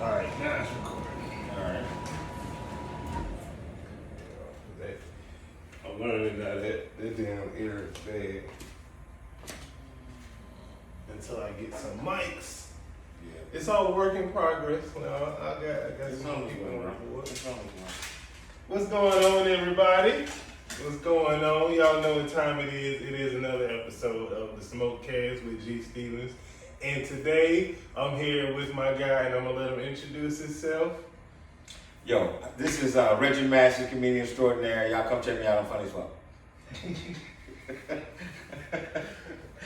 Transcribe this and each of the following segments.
Alright, now it's recording. Alright. I'm learning now that damn ear is bad. Until I get some mics. Yeah. It's all a work in progress. Now I got some people going on board. It's almost one. What's going on, everybody? What's going on? Y'all know what time it is. It is another episode of the SmokeCast with G. Stevens. And today, I'm here with my guy, and I'm going to let him introduce himself. Yo, this is Reggie Massey, comedian extraordinaire. Y'all come check me out on Funny as Fuck.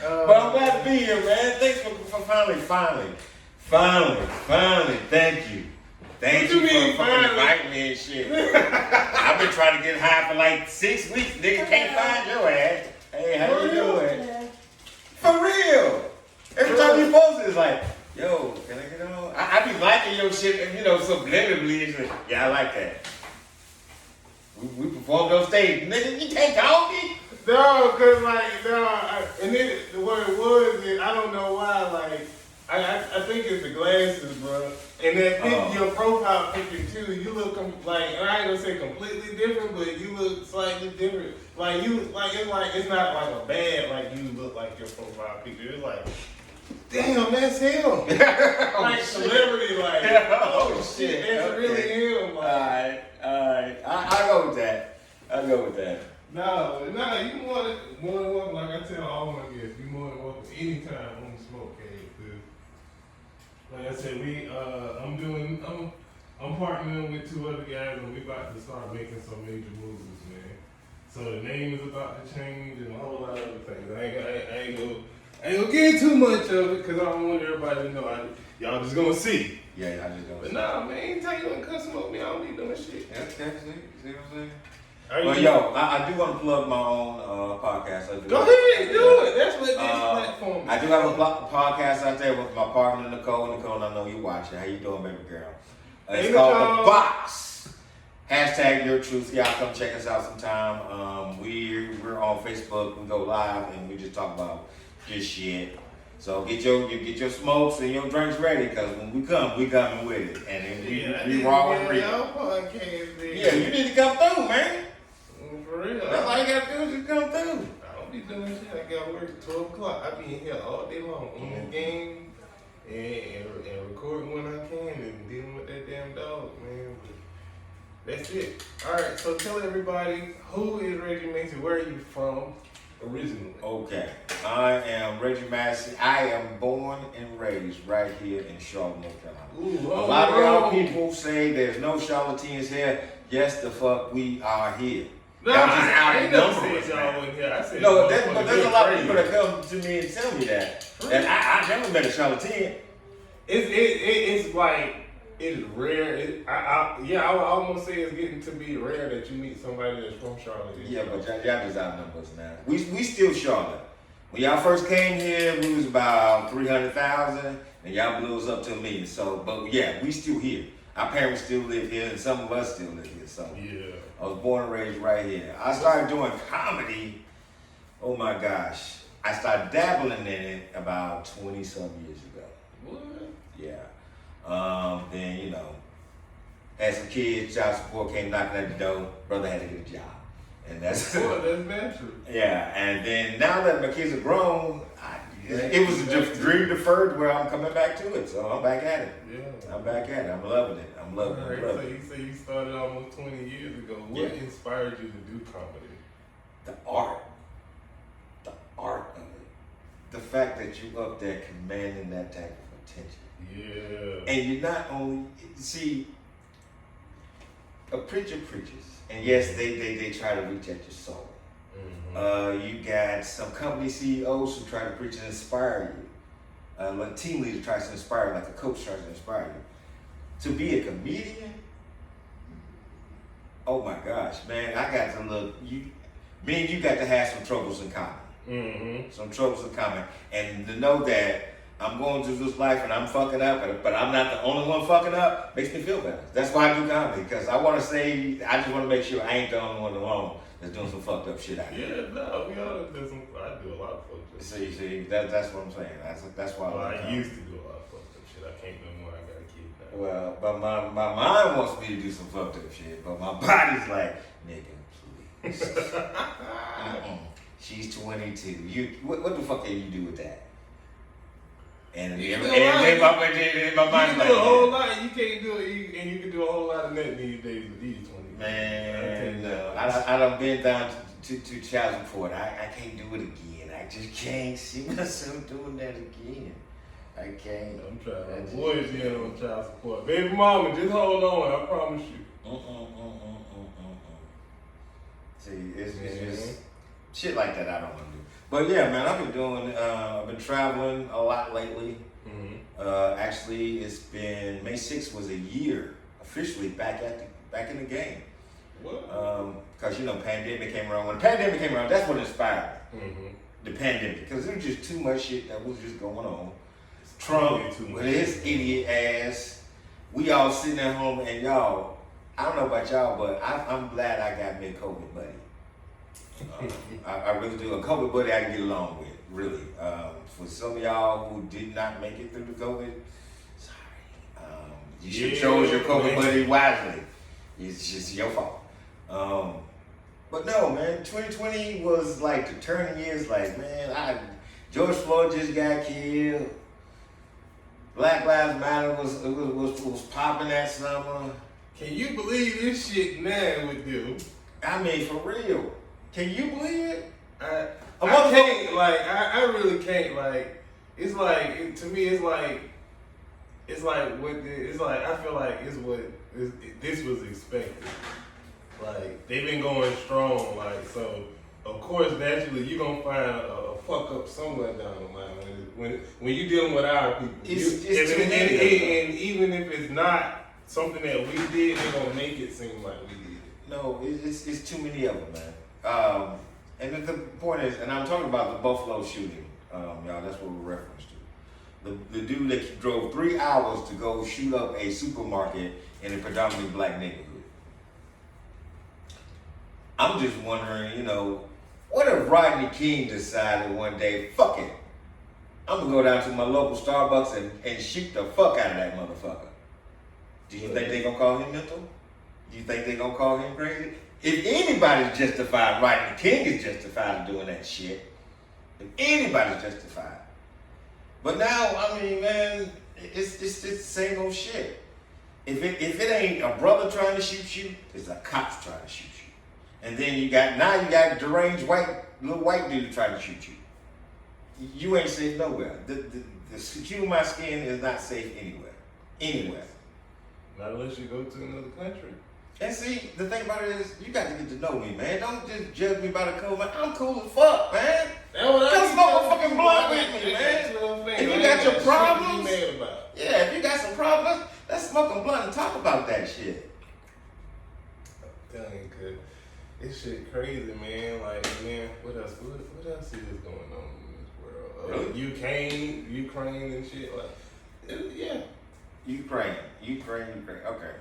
But I'm glad to be here, man. Thanks for finally. Thank you. Thank you for fucking inviting me and shit. I've been trying to get high for like 6 weeks. Nigga can't find your ass. Hey, how you doing? For real. Every time you post it, it's like, yo, can I get on? I be liking your shit, you know, subliminally. It's like, yeah, I like that. We performed on stage. Nigga, you can't call me? No, cause and then what it was is I don't know why. Like I think it's the glasses, bro. And that picture, your profile picture too. You look like I ain't gonna say completely different, but you look slightly different. Like it's not like a bad like you look like your profile picture. It's like, damn, that's him. Like celebrity, like oh shit, that's really him. Like, All right. I go with that. No, you more than welcome. Like I tell all my guests, you more than welcome anytime on the SmokeCast. Like I said, I'm partnering with 2 other guys, and we about to start making some major moves, man. So the name is about to change and a whole lot of other things. I ain't gonna get too much of it because I don't want everybody to know. Y'all just gonna see. Yeah, I just gonna But see. nah, man, anytime you wanna come smoke me, I don't be doing shit. Okay, see what I'm saying? Well, yo, I do want to plug my own podcast. Go ahead, do it. That's what this platform is. I do have a podcast out there with my partner, Nicole. Nicole, I know you watching. How you doing, baby girl? It's called The Box. # Your Truth. Y'all come check us out sometime. We're on Facebook. We go live and we just talk about this shit. So get your smokes and your drinks ready, because when we coming with it. And then we raw and real. Yeah, you need to come through, man. For real. That's all you gotta do is just come through. I don't be doing shit. I got work at 12 o'clock. I be in here all day long on the game and recording when I can and dealing with that damn dog, man. But that's it. Alright, so tell everybody, who is Reggie Massey? Where are you from originally? Okay, I am Reggie Massey. I am born and raised right here in Charlotte, North Carolina. A lot of y'all people say there's no charlatans here. Yes, the fuck we are here. No, I ain't never said y'all wasn't here. I said no, but there's a lot of people that come to me and tell me that. And I never met a charlatan. It's like, it's rare. I would almost say it's getting to be rare that you meet somebody that's from Charlotte. Yeah, but y'all just outnumber us now. We still Charlotte. When y'all first came here, we was about 300,000, and y'all blew us up to 1 million. So, but yeah, we still here. Our parents still live here, and some of us still live here. So yeah. I was born and raised right here. I started doing comedy, oh my gosh. I started dabbling in it about 20-some years ago. What? Yeah. Then, you know, had some kids, child support came knocking at the door, brother had to get a job. And that's natural. Yeah, and then now that my kids are grown, it was a dream deferred where I'm coming back to it. So I'm back at it. Yeah. I'm back at it. I'm loving it. So you say you started almost 20 years ago. What inspired you to do comedy? The art of it. The fact that you up there commanding that type of attention. Yeah. And you not only see a preacher preaches, and yes, they try to reach at your soul. Mm-hmm. You got some company CEOs who try to preach and inspire you. Like a team leader tries to inspire you, like a coach tries to inspire you. To be a comedian, oh my gosh, man, I got to look. Me and you got to have some troubles in common. Mm-hmm. Some troubles in common, and to know that I'm going through this life and I'm fucking up, but I'm not the only one fucking up, makes me feel better. That's why I do comedy, because I want to say, I just want to make sure I ain't the only one alone that's doing some fucked up shit out here. Yeah, no, we all do some. I do a lot of fucked up shit. See, that's what I'm saying. That's why I used to do a lot of fucked up shit. I can't no more. I got a kid now. Well, but my mind wants me to do some fucked up shit, but my body's like, nigga, please. She's 22. What the fuck can you do with that? And my mind's like, you can do a whole lot. You can't do it, and you can do a whole lot of that these days with these 20. Man, no. I done been down to child support. I can't do it again. I just can't see myself doing that again. I can't. I'm trying to avoid being on child support. Baby mama, just hold on. I promise you. See, it's just shit like that I don't want to do. But yeah, man, I've been traveling a lot lately. Actually, it's been May 6th was a year officially back in the game. What? Because pandemic came around. When the pandemic came around, that's what inspired me. The pandemic, because there was just too much shit that was just going on. Trump with his idiot ass. We all sitting at home, and y'all, I don't know about y'all, but I'm glad I got me a COVID buddy. I really do. A COVID buddy I can get along with, really. For some of y'all who did not make it through the COVID, sorry. You should have chose your COVID buddy wisely. It's just your fault. But no, man, 2020 was like the turning years. Like, man, George Floyd just got killed. Black Lives Matter was popping that summer. Can you believe this shit now with you? I mean, for real. Can you believe it? I can't. Like, I really can't. Like, it's like to me, it's like what it's like. I feel like this was expected. Like, they've been going strong. Like, so of course, naturally, you're gonna find a fuck up somewhere down the line when you're dealing with our people. And even if it's not something that we did, they're gonna make it seem like we did it. No, it's too many of them, man. And the point is, and I'm talking about the Buffalo shooting, y'all. That's what we're referenced to. The dude that drove 3 hours to go shoot up a supermarket in a predominantly black neighborhood. I'm just wondering, what if Rodney King decided one day, fuck it, I'm gonna go down to my local Starbucks and shoot the fuck out of that motherfucker? Do you think they gonna call him mental? Do you think they gonna call him crazy? If anybody's justified, Rodney King is justified in doing that shit. If anybody's justified. But now, I mean, man, it's the same old shit. If it ain't a brother trying to shoot you, it's a cop trying to shoot you. And then you got deranged little white dude trying to shoot you. You ain't safe nowhere. The hue of my skin is not safe anywhere. Anywhere. Not unless you go to another country. And see, the thing about it is, you got to get to know me, man. Don't just judge me by the color, man. I'm cool as fuck, man. Come smoke a fucking blunt with me, man. If you got your problems, if you got some problems, let's smoke a blunt and talk about that shit. I'm telling you, cause this shit crazy, man. Like, man, what else is going on in this world? Really? Ukraine and shit. Like, yeah. Ukraine. Okay.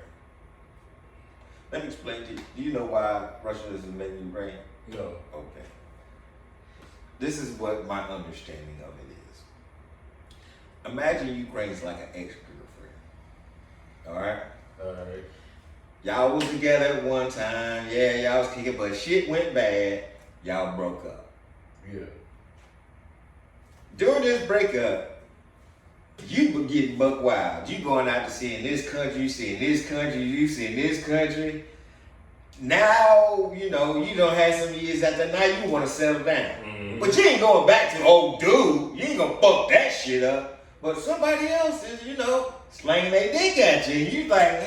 Let me explain to you. Do you know why Russia is invading Ukraine? No. Okay. This is what my understanding of it is. Imagine Ukraine's like an ex-girlfriend. All right? Y'all was together at one time. Yeah, y'all was kicking, but shit went bad. Y'all broke up. Yeah. During this breakup, you were getting buck wild. You going out to see in this country, you see in this country, you see in this country. Now, you don't have some years after, now you want to settle down. Mm-hmm. But you ain't going back to old dude. You ain't going to fuck that shit up. But somebody else is, slanging their dick at you. And you like,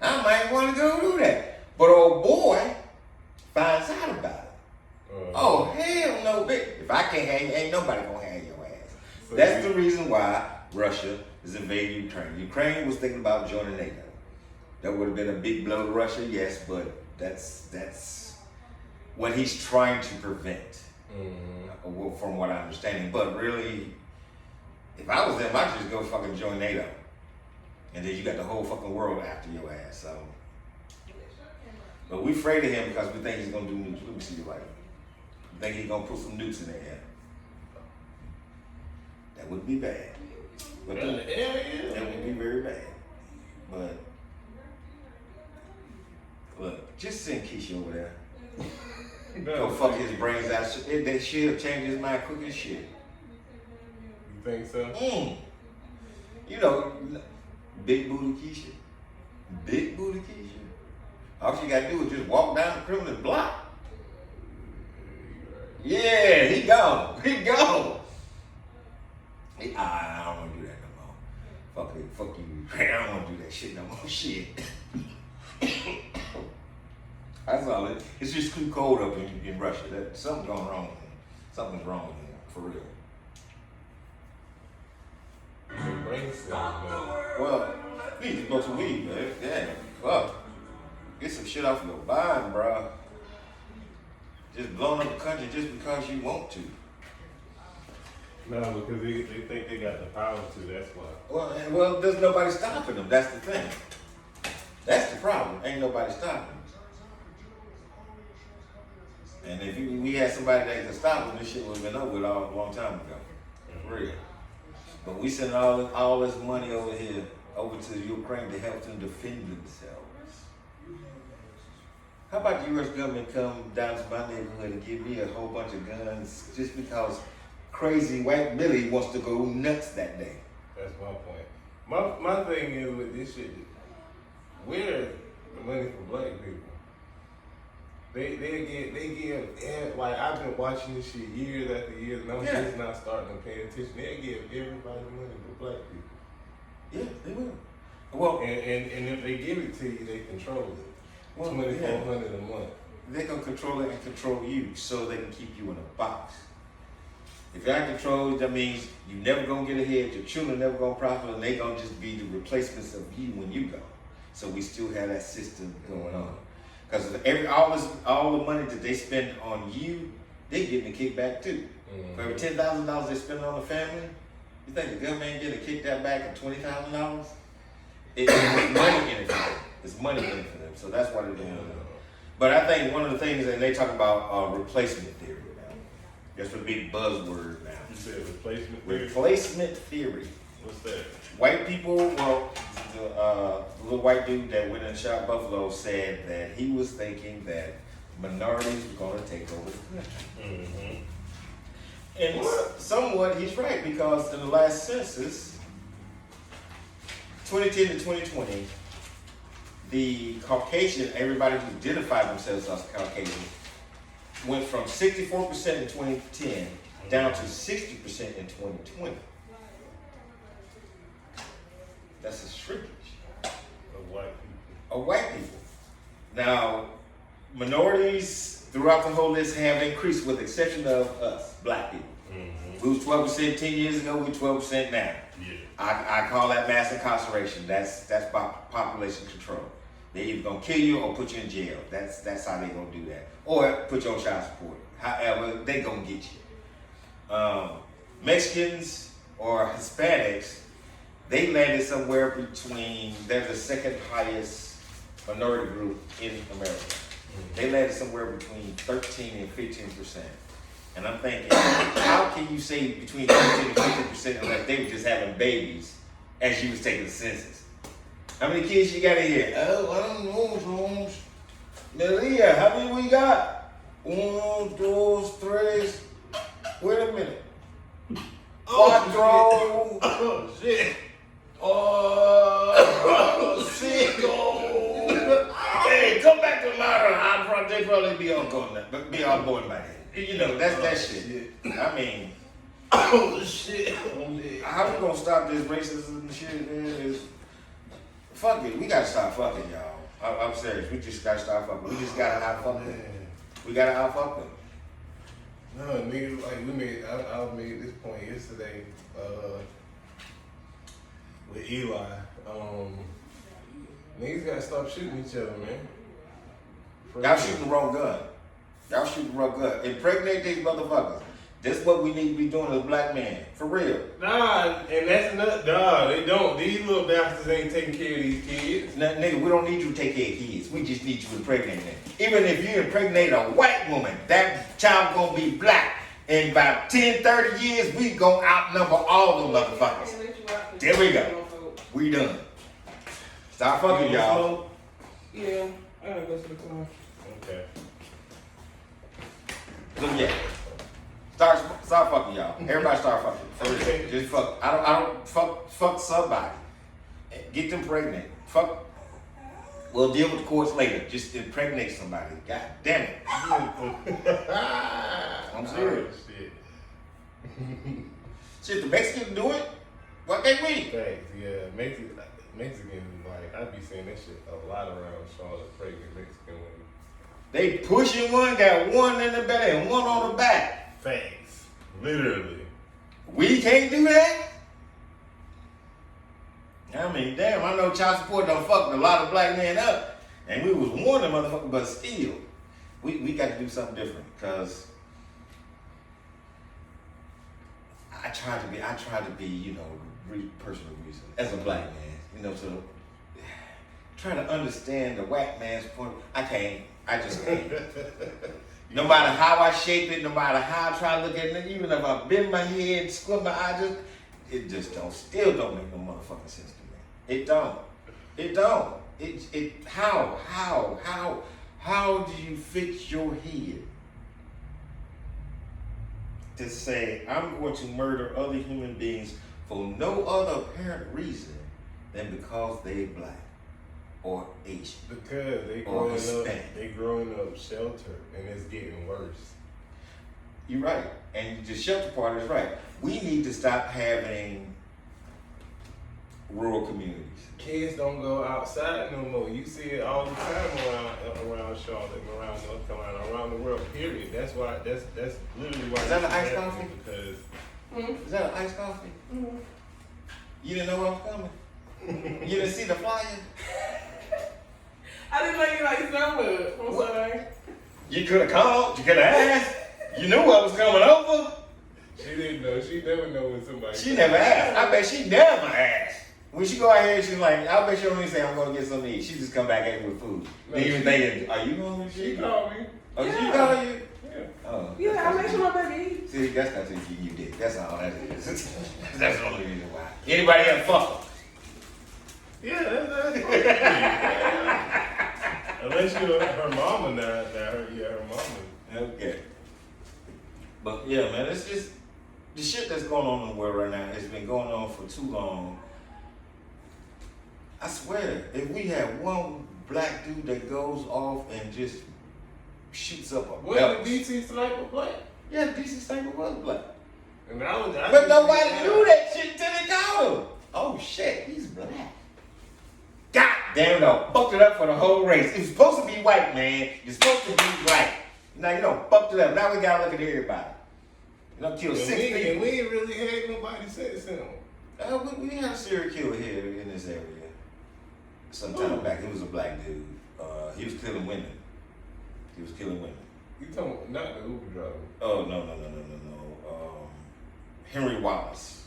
I might want to go do that. But old boy finds out about it. Oh, hell no, bitch. If I can't have you, ain't nobody going to have your ass. So that's the reason why Russia is invading Ukraine. Ukraine was thinking about joining NATO. That would have been a big blow to Russia, yes, but that's what he's trying to prevent, from what I'm understanding. But really, if I was them, I'd just go fucking join NATO. And then you got the whole fucking world after your ass, so. But we afraid of him because we think he's going to do nukes. Let me see you later. We think he's going to put some nukes in there. That would be bad. But that would be very Just send Keisha over there. No, Go fuck his brains out. That she'll change his mind quick as shit. You think so? You know, big booty Keisha. Big booty Keisha. All she gotta do is just walk down the criminal block. Yeah, he gone. He gone. I don't want to do that no more. Fuck it. Fuck you. I don't want to do that shit no more. Shit. That's all it. It's just too cold up in Russia. Something's going wrong with him. Something's wrong with him, for real. Well, you need to smoke some weed, man. Damn. Fuck. Get some shit off your mind, bro. Just blowing up the country just because you want to. No, because they think they got the power to, that's why. Well, there's nobody stopping them. That's the thing. That's the problem. Ain't nobody stopping them. And if we had somebody that could stop them, this shit would have been over with a long time ago. For real. But we send all this money over here, over to Ukraine to help them defend themselves. How about the U.S. government come down to my neighborhood and give me a whole bunch of guns just because crazy white Billy wants to go nuts that day? That's my point. My thing is with this shit, where's the money for black people? They give, like, I've been watching this shit years after years, and I'm just not starting to pay attention. They give everybody money but black people. Yeah, they will. Well, and if they give it to you, they control it. Well, $2,400 a month. They're gonna control it and control you, so they can keep you in a box. If you're not controlled, that means you never gonna get ahead. Your children never gonna prosper, and they gonna just be the replacements of you when you go. So we still have that system going on. Because all the money that they spend on you, they getting a kickback too. For every $10,000 they spend on the family, you think the government ain't getting a kickback back of $20,000? It's money in it for them. It's money in it for them. So that's why they're doing it. But I think one of the things, and they talk about replacement theory now. That's a big buzzword now. You said replacement theory? Replacement theory. What's that? White people, well, the little white dude that went and shot Buffalo said that he was thinking that minorities were going to take over the country. And somewhat he's right, because in the last census, 2010 to 2020, the Caucasian, everybody who identified themselves as Caucasian, went from 64% in 2010 down to 60% in 2020. That's a shrinkage Of white people. Of white people. Now, minorities throughout the whole list have increased, with the exception of us, black people. We was 12% 10 years ago, we're 12% now. Yeah. I call that mass incarceration. That's population control. They either gonna kill you or put you in jail. That's how they gonna do that. Or put you on child support. However, they gonna get you. Mexicans or Hispanics, they landed somewhere between, they're the second highest minority group in America. They landed somewhere between 13 and 15%. And I'm thinking, how can you say between 13 and 15% unless they were just having babies as you was taking the census? How many kids you got in here? Oh, I don't know, Holmes. Maria, how many we got? 1, 2, 3. Wait a minute. Quattro. Oh, shit. Oh, cinco. Hey, come back to Lara. They probably be on board by then. You know, that's that shit. I mean, oh shit. How we gonna stop this racism and shit, man? Fuck it. We gotta stop fucking, y'all. I'm serious. We just gotta stop fucking. We just gotta out-fuck them. We gotta out-fuck them. No, niggas, like, I made this point yesterday with Eli. Niggas gotta stop shooting each other, man. Y'all shooting the wrong gun. Y'all shooting the wrong gun. Impregnate these motherfuckers. This is what we need to be doing as black men. For real. Nah, and that's another. Nah, they don't. These little bastards ain't taking care of these kids. Nah, nigga, we don't need you to take care of kids. We just need you to impregnate them. Even if you impregnate a white woman, that child gonna be black. In about 10, 30 years, we gonna outnumber all the motherfuckers. There we go. We done. Stop fucking, y'all. Yeah. I gotta go to the car. Okay. So yeah. Start fucking y'all. Everybody start fucking. For real. Just fuck. I don't fuck somebody. Get them pregnant. Fuck. We'll deal with the courts later. Just impregnate somebody. God damn it. I'm serious. Oh, shit. Shit, the Mexicans do it. Why can't we? Thanks, yeah. Mexicans, like, I be seeing that shit a lot around Charlotte, pregnant Mexican women. They pushing one, got one in the belly and one on the back. Thanks. Literally. We can't do that? I mean, damn, I know child support done fucked a lot of black men up. And we was warning motherfuckers, but still, we got to do something different, because I tried to be, you know, personal reason as a black man, you know, so try to understand the white man's point. I just can't. No matter how I shape it, no matter how I try to look at it, even if I bend my head, squint my eyes, it just still don't make no motherfucking sense to me. It don't. How do you fix your head to say, I'm going to murder other human beings for no other apparent reason than because they black or Asian? Because they growing up sheltered, and it's getting worse. You're right. And the shelter part is right. We need to stop having rural communities. Kids don't go outside no more. You see it all the time around Charlotte, and around North Carolina, around the world. Period. That's why. That's literally why. Is that an iced coffee? Because is that an iced coffee? Mm-hmm. You didn't know I was coming. You didn't see the flyer. I didn't like it like Starbucks. I'm sorry. You could have called. You could have asked. You knew I was coming over. She didn't know. She never know when somebody. She never asked. I bet she never asked. When she go out here, she's like, I bet she don't even say I'm going to get something to eat. She just come back at me with food. No, even thinking, are you hungry? She called me. Oh, yeah. She called you? Yeah. Oh. Yeah, I make sure my baby eats. See, that's not you did. That's all that is. That's the only reason why. Anybody else fuck her? Yeah, that's unless you're her mama now. Her mama. Okay. But yeah, man, it's just the shit that's going on in the world right now. It's been going on for too long. I swear, if we had one black dude that goes off and just shoots up a What belt. the DC sniper black? Yeah, the DC sniper was black. And But nobody knew that shit till they caught him. Oh shit, he's black. God damn it, I fucked it up for the whole race. It was supposed to be white, man. You're supposed to be white. Now you don't fucked it up. Now we gotta look at everybody. You know, kill 6 people. And we ain't really had nobody sentence him. We had a serial killer here in this area. Sometime back, he was a black dude. He was killing women. You talking not the Uber driver? Oh no. Henry Wallace.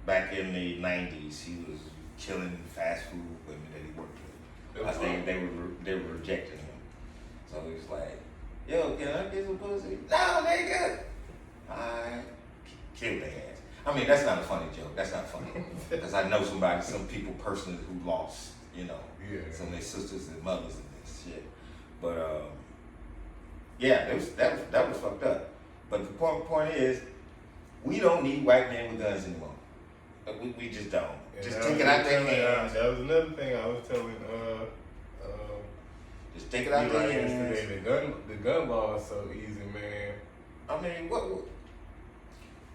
Back in the 90s, he was killing fast food women that he worked with. I think they were rejecting him. So he was like, yo, can I get some pussy? No, nigga. I killed their ass. I mean, that's not a funny joke. That's not funny. Because I know some people personally who lost, you know, some of their sisters and mothers and this shit. But yeah, that was fucked up. But the point is, we don't need white men with guns anymore. We just don't. And just take it out their hands. That was another thing I was telling. Just take it out their hands. Yesterday, the gun law is so easy, man. I mean, what?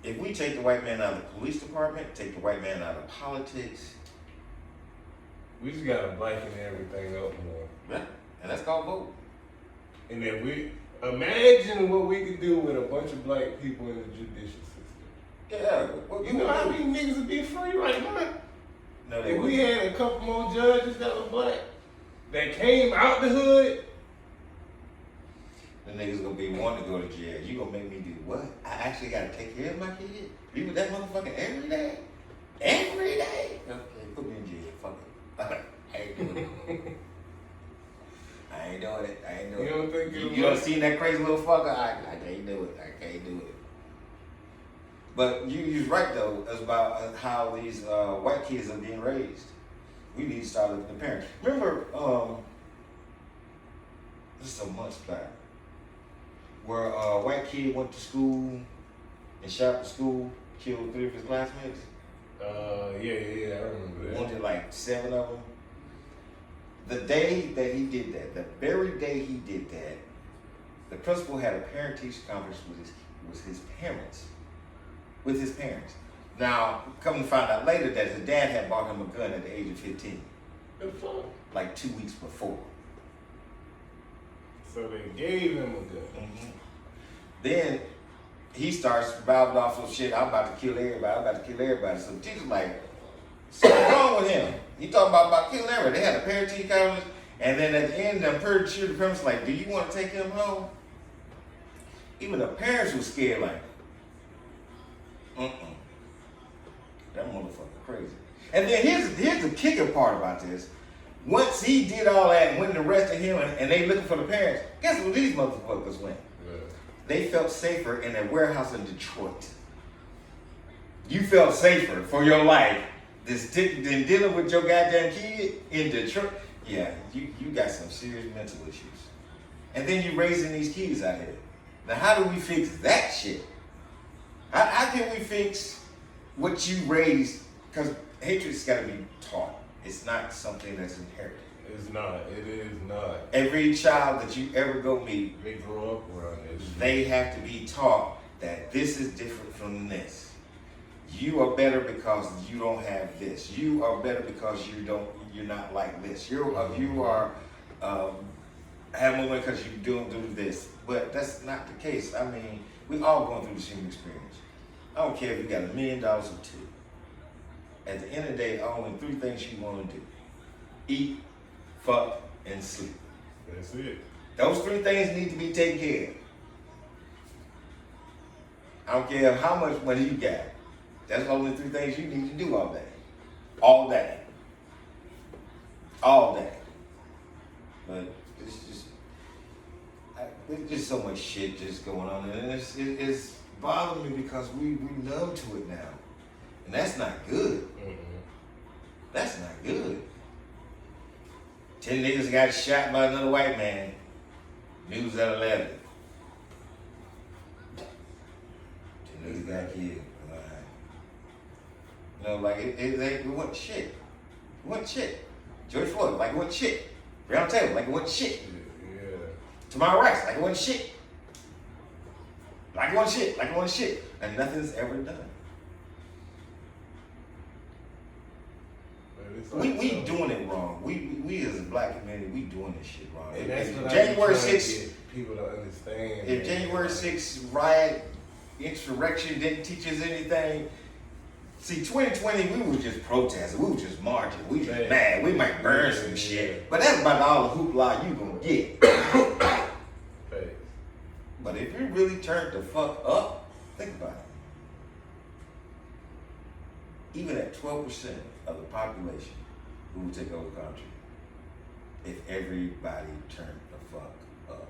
If we take the white man out of the police department, take the white man out of politics. We just gotta blacken everything up more. Yeah, and that's called vote. And then we imagine what we could do with a bunch of black people in the judicial system. Yeah, you know how many niggas would be free right now? No, if we had a couple more judges that were black, that came out the hood, the niggas gonna be wanting to go to jail. You gonna make me do what? I actually gotta take care of my kid? Be with that motherfucker every day? Every day? Okay, put me in jail. Fuck it. I ain't doing it. I ain't doing it. You don't think you don't see that crazy little fucker? I can't do it. But you're right though, about how these white kids are being raised. We need to start looking at the parents. Remember, this is a month back, where a white kid went to school and shot up the school, killed 3 of his classmates. Yeah, I remember that. Wounded like 7 of them. The day that he did that, the very day he did that, the principal had a parent-teacher conference with his parents. Now, come to find out later that his dad had bought him a gun at the age of 15. The fuck? Like 2 weeks before. So they gave him a gun. Mm-hmm. Then he starts spouting off some shit. I'm about to kill everybody. So the teacher's like, something wrong with him. He talking about killing everybody. They had a parent-teacher conference, and then at the end, I'm pretty sure the parents like, do you want to take him home? Even the parents were scared, like, that motherfucker crazy. And then here's the kicker part about this. Once he did all that and went and arrested him, and they looking for the parents, guess where these motherfuckers went? Yeah. They felt safer in a warehouse in Detroit. You felt safer for your life than dealing with your goddamn kid in Detroit. Yeah, you got some serious mental issues. And then you raising these kids out here. Now, how do we fix that shit? How can we fix what you raised? Because hatred's got to be taught. It's not something that's inherited. It's not. It is not. Every child that you ever go meet, they grow up around it. They have to be taught that this is different from this. You are better because you don't have this. You are better because you're not like this. You are have more money because you don't do this. But that's not the case. I mean, we all going through the same experience. I don't care if you got $1 million or 2. At the end of the day, only 3 things you want to do: eat, fuck, and sleep. That's it. Those 3 things need to be taken care of. I don't care how much money you got. That's the only 3 things you need to do all day. All day. All day. But there's just so much shit just going on. And it's bothering me because we numb to it now. And that's not good. Mm-hmm. That's not good. 10 niggas got shot by another white man. News at 11. 10 niggas got killed. You know, like it wasn't shit. It wasn't shit. George Floyd, like it wasn't shit. Brown Taylor, like it wasn't shit. Yeah. Tamir Rice, like it wasn't shit. Like it wasn't shit. Like it wasn't shit. And nothing's ever done. We doing it wrong. We as a black community, we doing this shit wrong. And that's if January 6th, people don't understand. If January 6th riot, insurrection didn't teach us anything. See, 2020, we were just protesting. We were just marching. We just mad. We might burn some shit. But that's about all the hoopla you gonna get. But if you really turn the fuck up, think about it. Even at 12% of the population who would take over the country, if everybody turned the fuck up.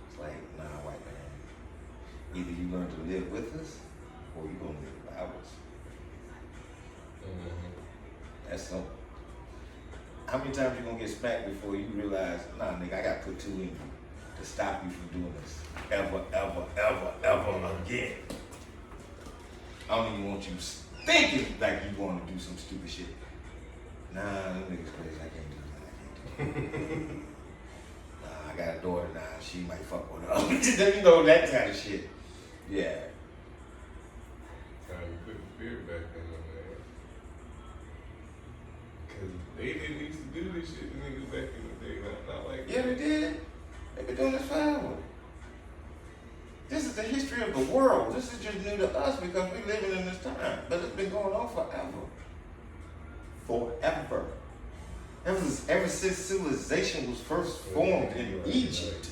It's like, nah, white man. Either you learn to live with us, or you gonna live without us. Mm-hmm. That's simple. How many times you gonna get smacked before you realize, nah, nigga, I gotta put 2 in you to stop you from doing this ever again. I don't even want you thinking like you want to do some stupid shit. Nah, them niggas crazy. I can't do that. Nah, I got a daughter now. She might fuck with her. You know, that kind of shit. Yeah. Time to put the fear back in them, man. Because they didn't used to do this shit, the niggas back in the day. Not like yeah, they did. They've been doing this forever. This is the history of the world. This is just new to us because we're living in this time. But it's been going on forever. Forever. Ever since civilization was first formed in Egypt.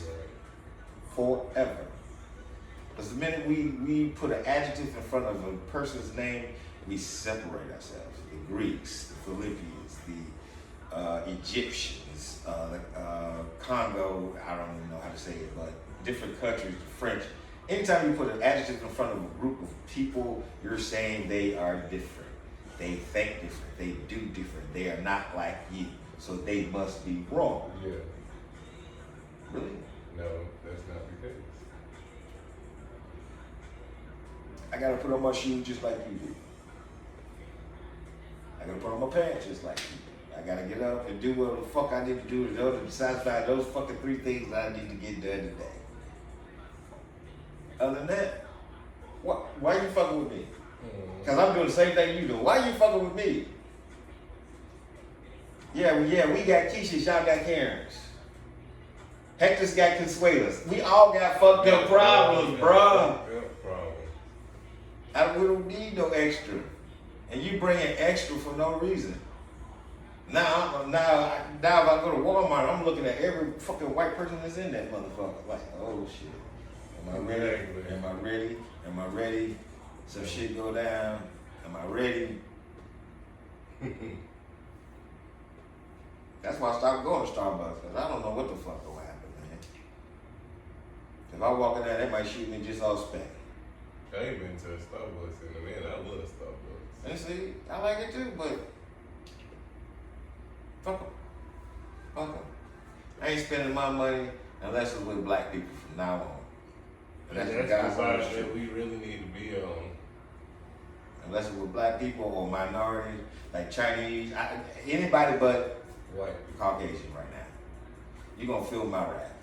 Forever. Because the minute we put an adjective in front of a person's name, we separate ourselves. The Greeks, the Philippians, the Egyptians, Congo, I don't even know how to say it, but different countries, the French. Anytime you put an adjective in front of a group of people, you're saying they are different. They think different. They do different. They are not like you. So they must be wrong. Yeah. Really? No, that's not the case. I gotta put on my shoes just like you do. I gotta put on my pants just like you do. I gotta get up and do what the fuck I need to do to satisfy those fucking 3 things that I need to get done today. Other than that, why you fucking with me? Because I'm doing the same thing you do. Why you fucking with me? Yeah, we got Keisha, y'all got Karen's. Hector's got Consuelas. We all got fucked up problems, bruh. We don't need no extra. And you bring in extra for no reason. Now if I go to Walmart, I'm looking at every fucking white person that's in that motherfucker. Like, oh shit. Am I ready? Am I ready? Am I ready? Some shit go down. Am I ready? That's why I stopped going to Starbucks, because I don't know what the fuck will happen, man. If I walk in there, they might shoot me just all spec. I ain't been to a Starbucks in a minute. I love Starbucks. And see, I like it too, but fuck them. Fuck them. I ain't spending my money unless it's with black people from now on. And that's the side that we really need to be on. Unless it's with black people or minorities, like Chinese, anybody but white, Caucasian right now. You gonna feel my wrath.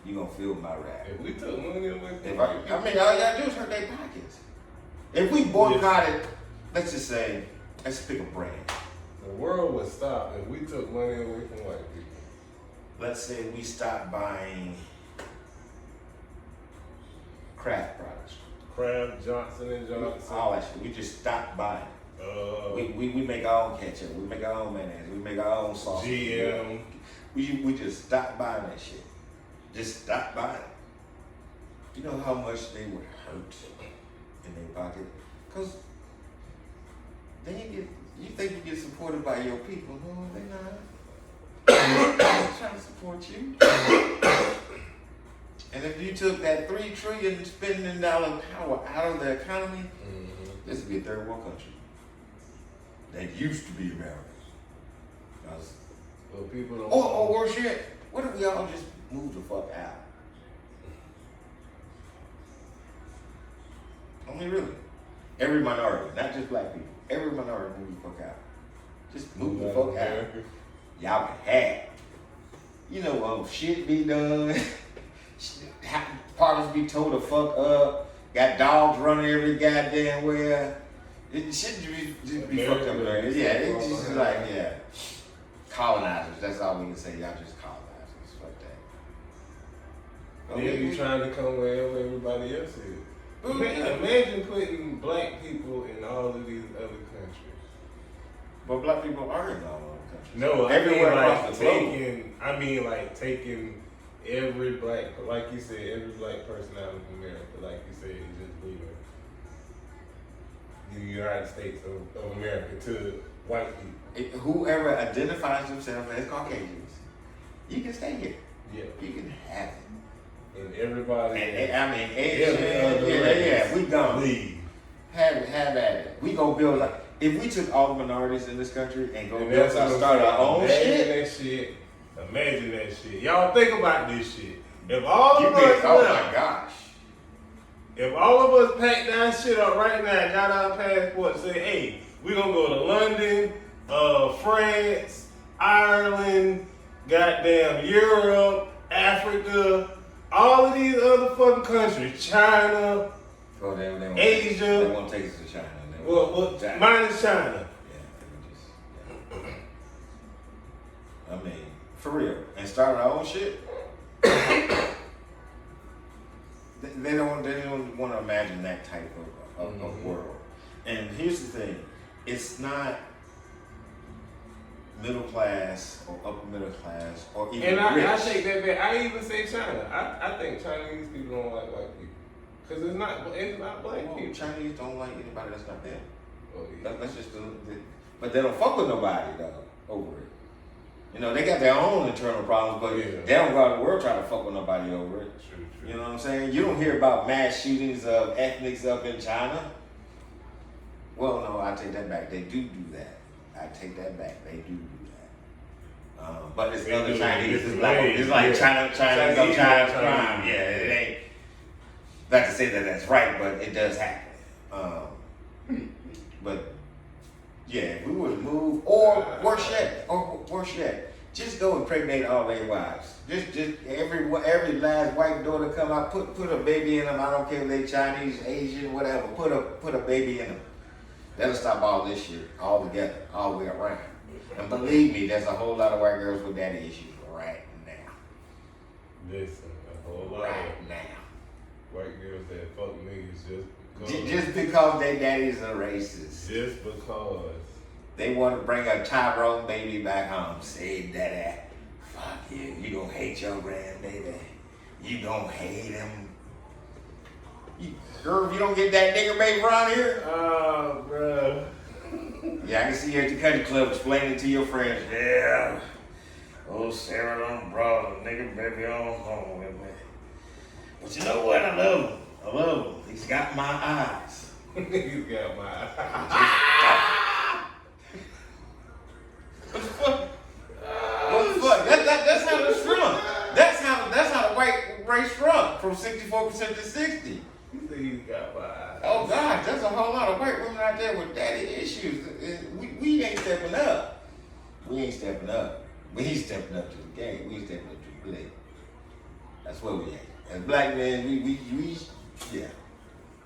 You gonna feel my wrath. If we took money away from all you gotta do is hurt their pockets. If we boycotted, let's just say, let's pick a brand. The world would stop if we took money away from white people. Let's say we stopped buying Kraft products. Kraft, Johnson & Johnson. All that shit. We just stopped buying. We make our own ketchup. We make our own mayonnaise. We make our own sauce. GM. We just stopped buying that shit. Just stop buying. You know how much they would hurt in their pocket? Because you think you get supported by your people. No, they not. They're trying to support you. And if you took that $3 trillion spending dollar power out of the economy, this would be a third world country. That used to be America. Well, people don't. Or worse yet, what if we all just move the fuck out? I mean, really. Every minority, not just black people. Every minority move the fuck out. Just move the fuck out. Y'all can have. You know, shit be done. Partners be told to fuck up. Got dogs running every goddamn where. It shouldn't just be fucked up there. Yeah, it's just like, yeah. Colonizers, that's all we can say. Y'all just colonizers. Fuck that. They be trying to come wherever everybody else is. Imagine putting black people in all of these other countries. But black people are in all other countries. No, everywhere across the globe. Taking every black, like you said, every black person out of America, like you said, is just leaving the United States of America to white people. Whoever identifies themselves as Caucasians, you can stay here. Yeah. You can have it. And everybody. Asian, we gone. Leave. Have at it. We go build if we took all the minorities in this country and start our own shit. Imagine that shit. Y'all think about this shit. If all of us my gosh. If all of us pack down shit up right now, got our passports, say, hey, we gonna go to London, France, Ireland, goddamn Europe, Africa, all of these other fucking countries, China, Asia. They won't take us to China. Minus China. Yeah. I mean, for real. And start our own shit. They don't want to imagine that type of world. And here's the thing. It's not middle class or upper middle class or even rich. I take that back. I even say China. I think Chinese people don't like white people. Because it's not black people. Chinese don't like anybody that's not them. Oh, yeah. That's just but they don't fuck with nobody though over it. You know, they got their own internal problems, but they don't go out in the world trying to fuck with nobody over it. True. You know what I'm saying? You don't hear about mass shootings of ethnics up in China. Well, no, I take that back. They do that. I take that back. They do that. But it's other Chinese. It's like Chinese crime. Yeah, it ain't. Not to say that that's right, but it does happen. But yeah, if we were to move, or worse yet, just go impregnate all their wives. Just every last white daughter come out, put a baby in them. I don't care if they Chinese, Asian, whatever. Put a baby in them. That'll stop all this shit altogether, all the way around. And believe me, there's a whole lot of white girls with daddy issues right now. Listen, a whole lot right now. White girls that fuck niggas just because their daddies are racist. Just because. They want to bring a Tyrone baby back home. Say, daddy, fuck you. You gonna hate your grandbaby. You gonna hate him. Girl, if you don't get that nigger baby around here. Oh, bro. Yeah, I can see you at the country club explaining to your friends. Yeah. Oh, Sarah done brought a nigger baby on home with me. But you know what? I love him. I love him. He's got my eyes. He's got my eyes. What the fuck? What the fuck? That's how it's shrunk. That's how the white race shrunk from 64% to 60. He's got my eyes. Oh God, there's a whole lot of white women out there with daddy issues. We ain't stepping up. We ain't stepping up. We ain't stepping up to the game. We ain't stepping up to the plate. That's what we ain't. As black men, we yeah.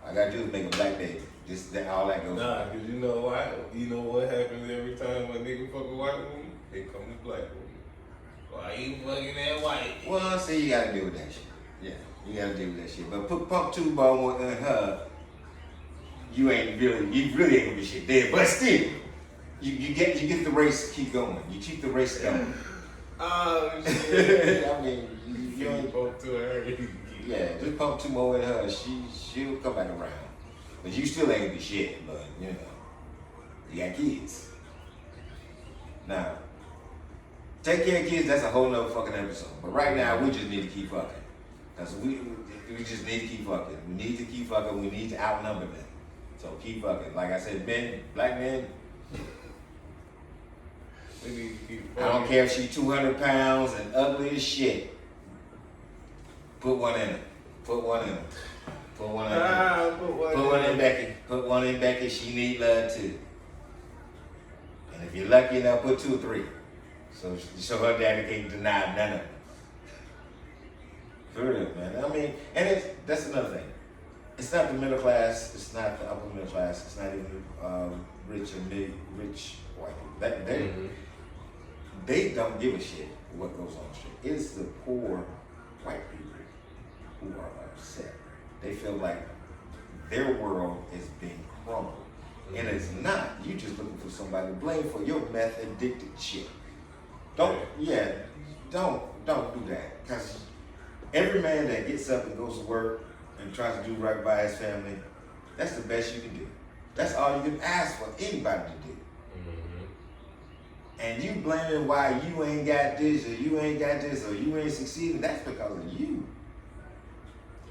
All I gotta do is make a black baby. All that goes. Nah, cause you know why? You know what happens every time a nigga fuck a white woman? They come to black woman. Why you fucking that white? Well, see, you gotta deal with that shit. Yeah, you gotta deal with that shit. But put pump two bone in her, you really ain't gonna be shit there. But still, you get the race keep going. You keep the race going. Oh shit. I mean, you ain't pump to her. Yeah, just pump two more in her. She'll come back around. But you still ain't gonna be shit. But you know, you got kids. Now, take care of kids. That's a whole nother fucking episode. But right now, we just need to keep fucking. Cause we just need to keep fucking. We need to keep fucking. We need to outnumber them. So keep fucking. Like I said, men, black men. We need to keep fucking. I don't care if she's 200 pounds and ugly as shit. Put one in her. Put one in her. Put one in her. Put one in Becky. Put one in Becky. She need love too. And if you're lucky enough, put 2 or 3. So her daddy can't deny none of them. For real, man. I mean, and that's another thing. It's not the middle class. It's not the upper middle class. It's not even rich white people. They don't give a shit what goes on the street. It's the poor white people who are upset. They feel like their world is being crumbled. And it's not. You just looking for somebody to blame for your meth addicted shit. Don't do that. Because every man that gets up and goes to work and tries to do right by his family, that's the best you can do. That's all you can ask for anybody to do. And you blaming why you ain't got this or you ain't got this or you ain't succeeding, that's because of you.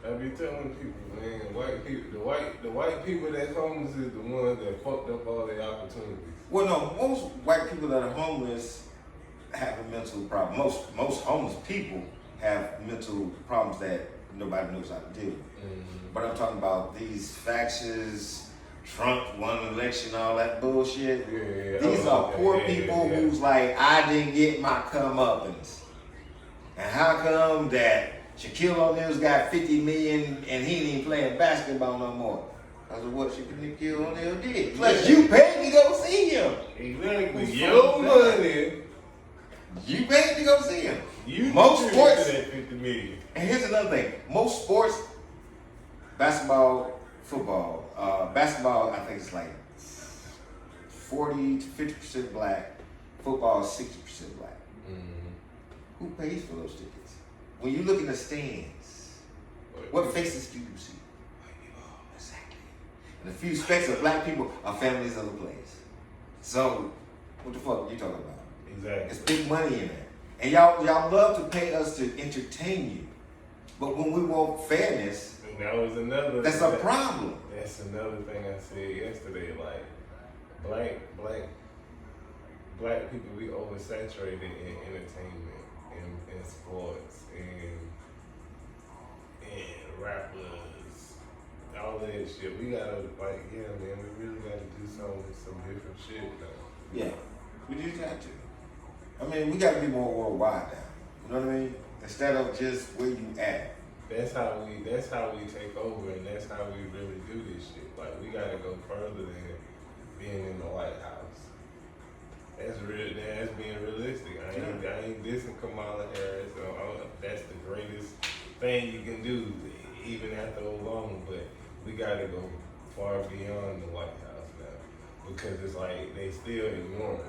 I be telling people, man, the white people that's homeless is the ones that fucked up all their opportunities. Well, no, most white people that are homeless have a mental problem. Most homeless people have mental problems that nobody knows how to deal with. But I'm talking about these factions, Trump won an election, all that bullshit. These are poor people who's like, I didn't get my comeuppance. And how come that Shaquille O'Neal's got $50 million and he ain't even playing basketball no more? Because of what Shaquille O'Neal did. Plus, you paid to go see him. Exactly. Your money. You paid to go see him. Most sports. That $50 million. And here's another thing. Most sports, basketball, football, basketball, I think it's like 40 to 50% black. Football is 60% black. Who pays for those tickets? When you look in the stands, what faces do you see? White people. Exactly. And a few specks of black people are families other place. So, what the fuck are you talking about? Exactly. There's big money in there. And y'all love to pay us to entertain you. But when we want fairness, and that was another that's a problem. That's another thing I said yesterday. Like, black people, we oversaturated in entertainment and sports and rappers, all of that shit. We gotta like, yeah, man, we really gotta do some different shit now. Yeah, we just got to. I mean, we got to be more worldwide now. You know what I mean? Instead of just where you at. That's how we take over, and that's how we really do this shit. Like, we gotta go further than being in the White House. That's real. That's being realistic. I ain't dissing Kamala Harris. That's the greatest thing you can do, even after Obama. But we gotta go far beyond the White House now, because it's like they still ignore us.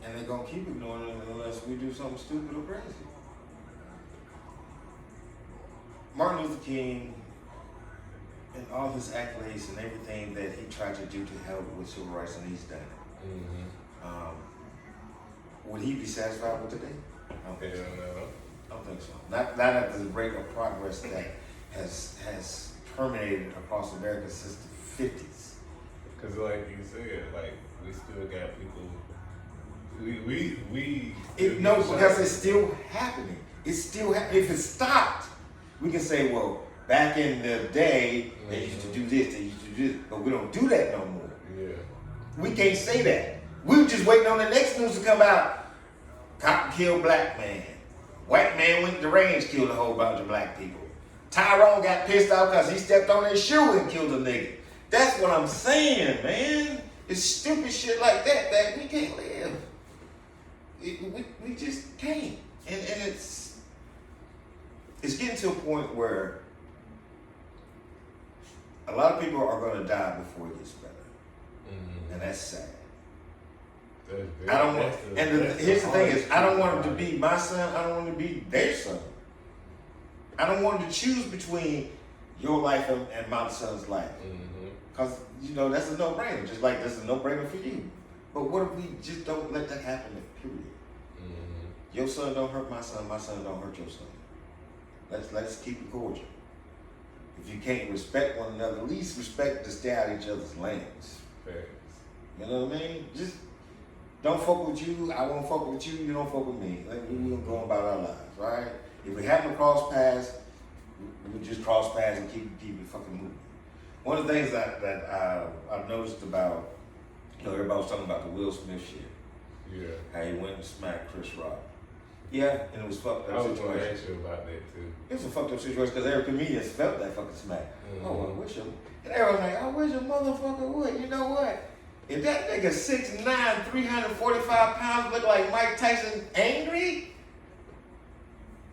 And they're going to keep ignoring it unless we do something stupid or crazy. Martin Luther King and all his accolades and everything that he tried to do to help with civil rights, and he's done it. Mm-hmm. Would he be satisfied with today? I don't think so. No. I don't think so. Not at the rate of progress that has permeated across America since the 50s. Because like you said, like, we still got people... Because it's still happening. It's still happening. If it stopped, we can say, well, back in the day, they used to do this, they used to do this, but we don't do that no more. Yeah. We can't say that. We were just waiting on the next news to come out. Cop killed black man. White man went to the range, killed a whole bunch of black people. Tyrone got pissed off because he stepped on his shoe and killed a nigga. That's what I'm saying, man. It's stupid shit like that we can't live. We just can't. And it's getting to a point where a lot of people are going to die before it gets better. Mm-hmm. And that's sad. I don't want, here's the thing is, I don't want it to be my son, I don't want it to be their son. I don't want to choose between your life and my son's life. Because, that's a no-brainer, just like that's a no-brainer for you. But what if we just don't let that happen, period? Your son don't hurt my son don't hurt your son. Let's keep it cordial. If you can't respect one another, at least respect to stay out of each other's lanes. Facts. You know what I mean? Just don't fuck with you, I won't fuck with you, you don't fuck with me. Like, we're going to go about our lives, right? If we happen to cross paths, we just cross paths and keep it fucking moving. One of the things that I've noticed about, everybody was talking about the Will Smith shit. Yeah. How he went and smacked Chris Rock. Yeah, and it was fucked up situation. I was situation. going to ask you about that too. It was a fucked up situation because every comedian felt that fucking smack. Oh, I wish him. And everyone's like, I wish a motherfucker would. You know what? If that nigga 6'9", 345 pounds, look like Mike Tyson angry,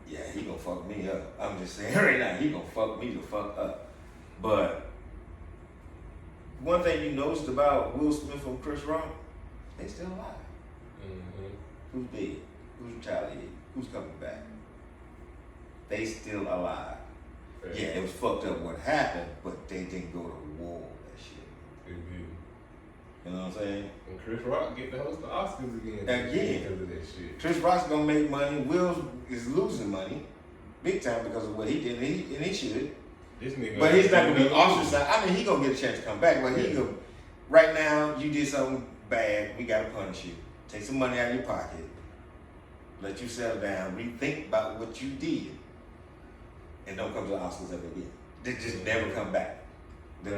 yeah, he gonna fuck me up. I'm just saying right now, he gonna fuck me the fuck up. But one thing you noticed about Will Smith and Chris Rock, they still alive. Who's dead? Who's retaliated? Who's coming back? They still alive. Right. Yeah, it was fucked up what happened, but they didn't go to war with that shit. They did. You know what I'm saying? And Chris Rock get to host the Oscars again. Because of that shit. Chris Rock's gonna make money. Will is losing money, big time because of what he did, and he should. This nigga. But he's not gonna be ostracized. I mean, he gonna get a chance to come back, but he go. Right now, you did something bad. We gotta punish you. Take some money out of your pocket. Let you settle down. Rethink about what you did, and don't come to the Oscars ever again. They just never come back. We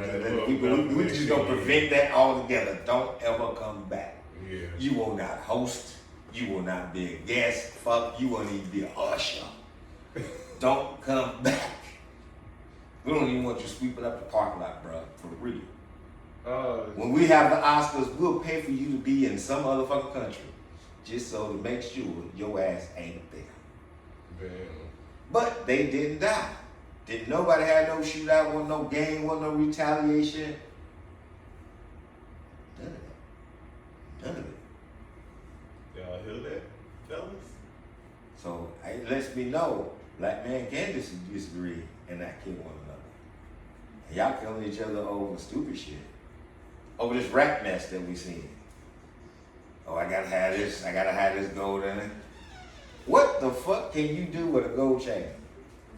just gonna prevent that altogether. Don't ever come back. Yeah. You will not host. You will not be a guest. Fuck, you won't even be an usher. Don't come back. We don't even want you sweeping up the parking lot, bro. For real. When we have the Oscars, we'll pay for you to be in some other fucking country, just so to make sure your ass ain't there. Damn. But they didn't die. Didn't nobody have no shootout, wasn't no gang, wasn't no retaliation. None of it. Y'all hear that, fellas? So it lets me know black men can disagree and not kill one another. And y'all killing each other over stupid shit. Over this rap mess that we seen. Oh, I gotta have this gold in it. What the fuck can you do with a gold chain?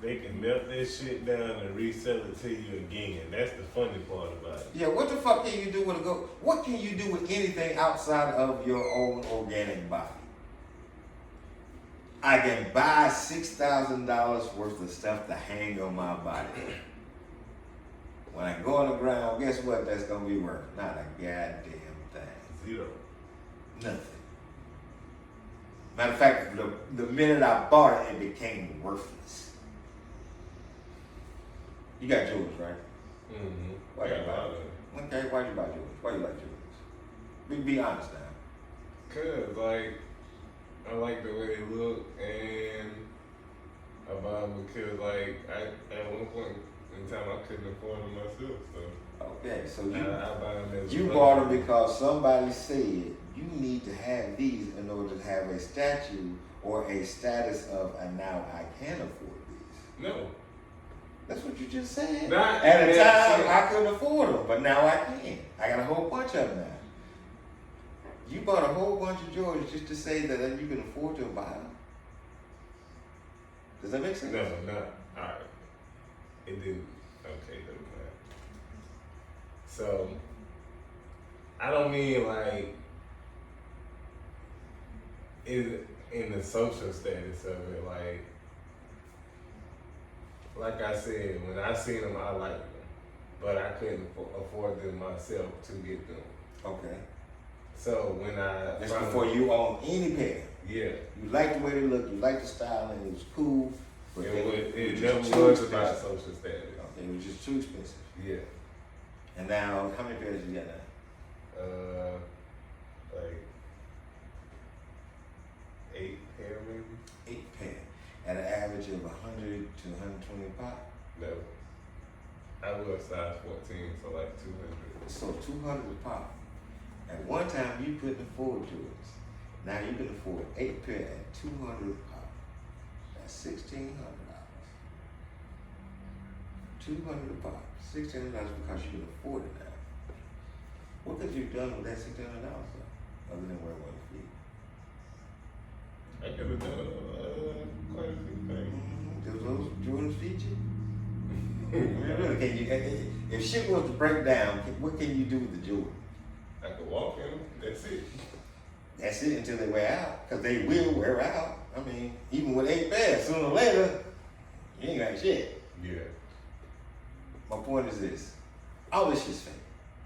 they can melt that shit down and resell it to you again. That's the funny part about it. Yeah, what the fuck can you do with a goat? What can you do with anything outside of your own organic body? I can buy $6,000 worth of stuff to hang on my body. When I go on the ground, guess what that's gonna be worth? Not a goddamn thing. Zero. Nothing. Matter of fact, the minute I bought it, it became worthless. You got jewels, right? Mm-hmm. Why you buy it? Okay, why you buy jewels? Why you like jewels? Be honest now. Cause like I like the way they look, and I buy them because like at one point in time I couldn't afford them myself, so Okay, so I buy them as you bought them because somebody said you need to have these in order to have a statue or a status of, and now I can afford these. No. That's what you just said. Not at a time sense. I couldn't afford them, but now I can. I got a whole bunch of them now. You bought a whole bunch of Jordans just to say that you can afford to buy them. Does that make sense? No, not alright. It didn't. Okay, doesn't matter. So I don't mean like is in the social status of it. Like I said, when I seen them, I liked them, but I couldn't afford them myself to get them. Okay. So when that's before you own any pair. Yeah. You like the way they look, you like the style, and it was cool. But it never was about social status. Okay, it was just too expensive. Yeah. And now, how many pairs you got now? Like 8 pair maybe. 8 pair. At an average of 100 to 120 pop? No. I was size 14, so like 200. So 200 a pop. At one time, you couldn't afford yours. Now you can afford 8 pair at 200 pop. That's $1,600. 200 a pop. $1,600 because you can afford it now. What could you have done with that $1,600 other than wear one feet? I could have done quite a few things. Does those Jordans feed you? Really, can you? If shit was to break down, what can you do with the Jordan? I could walk in them. That's it. That's it until they wear out, because they will wear out. I mean, even with 8 pairs, sooner or later, you ain't got shit. Yeah. My point is this: all this shit's fake.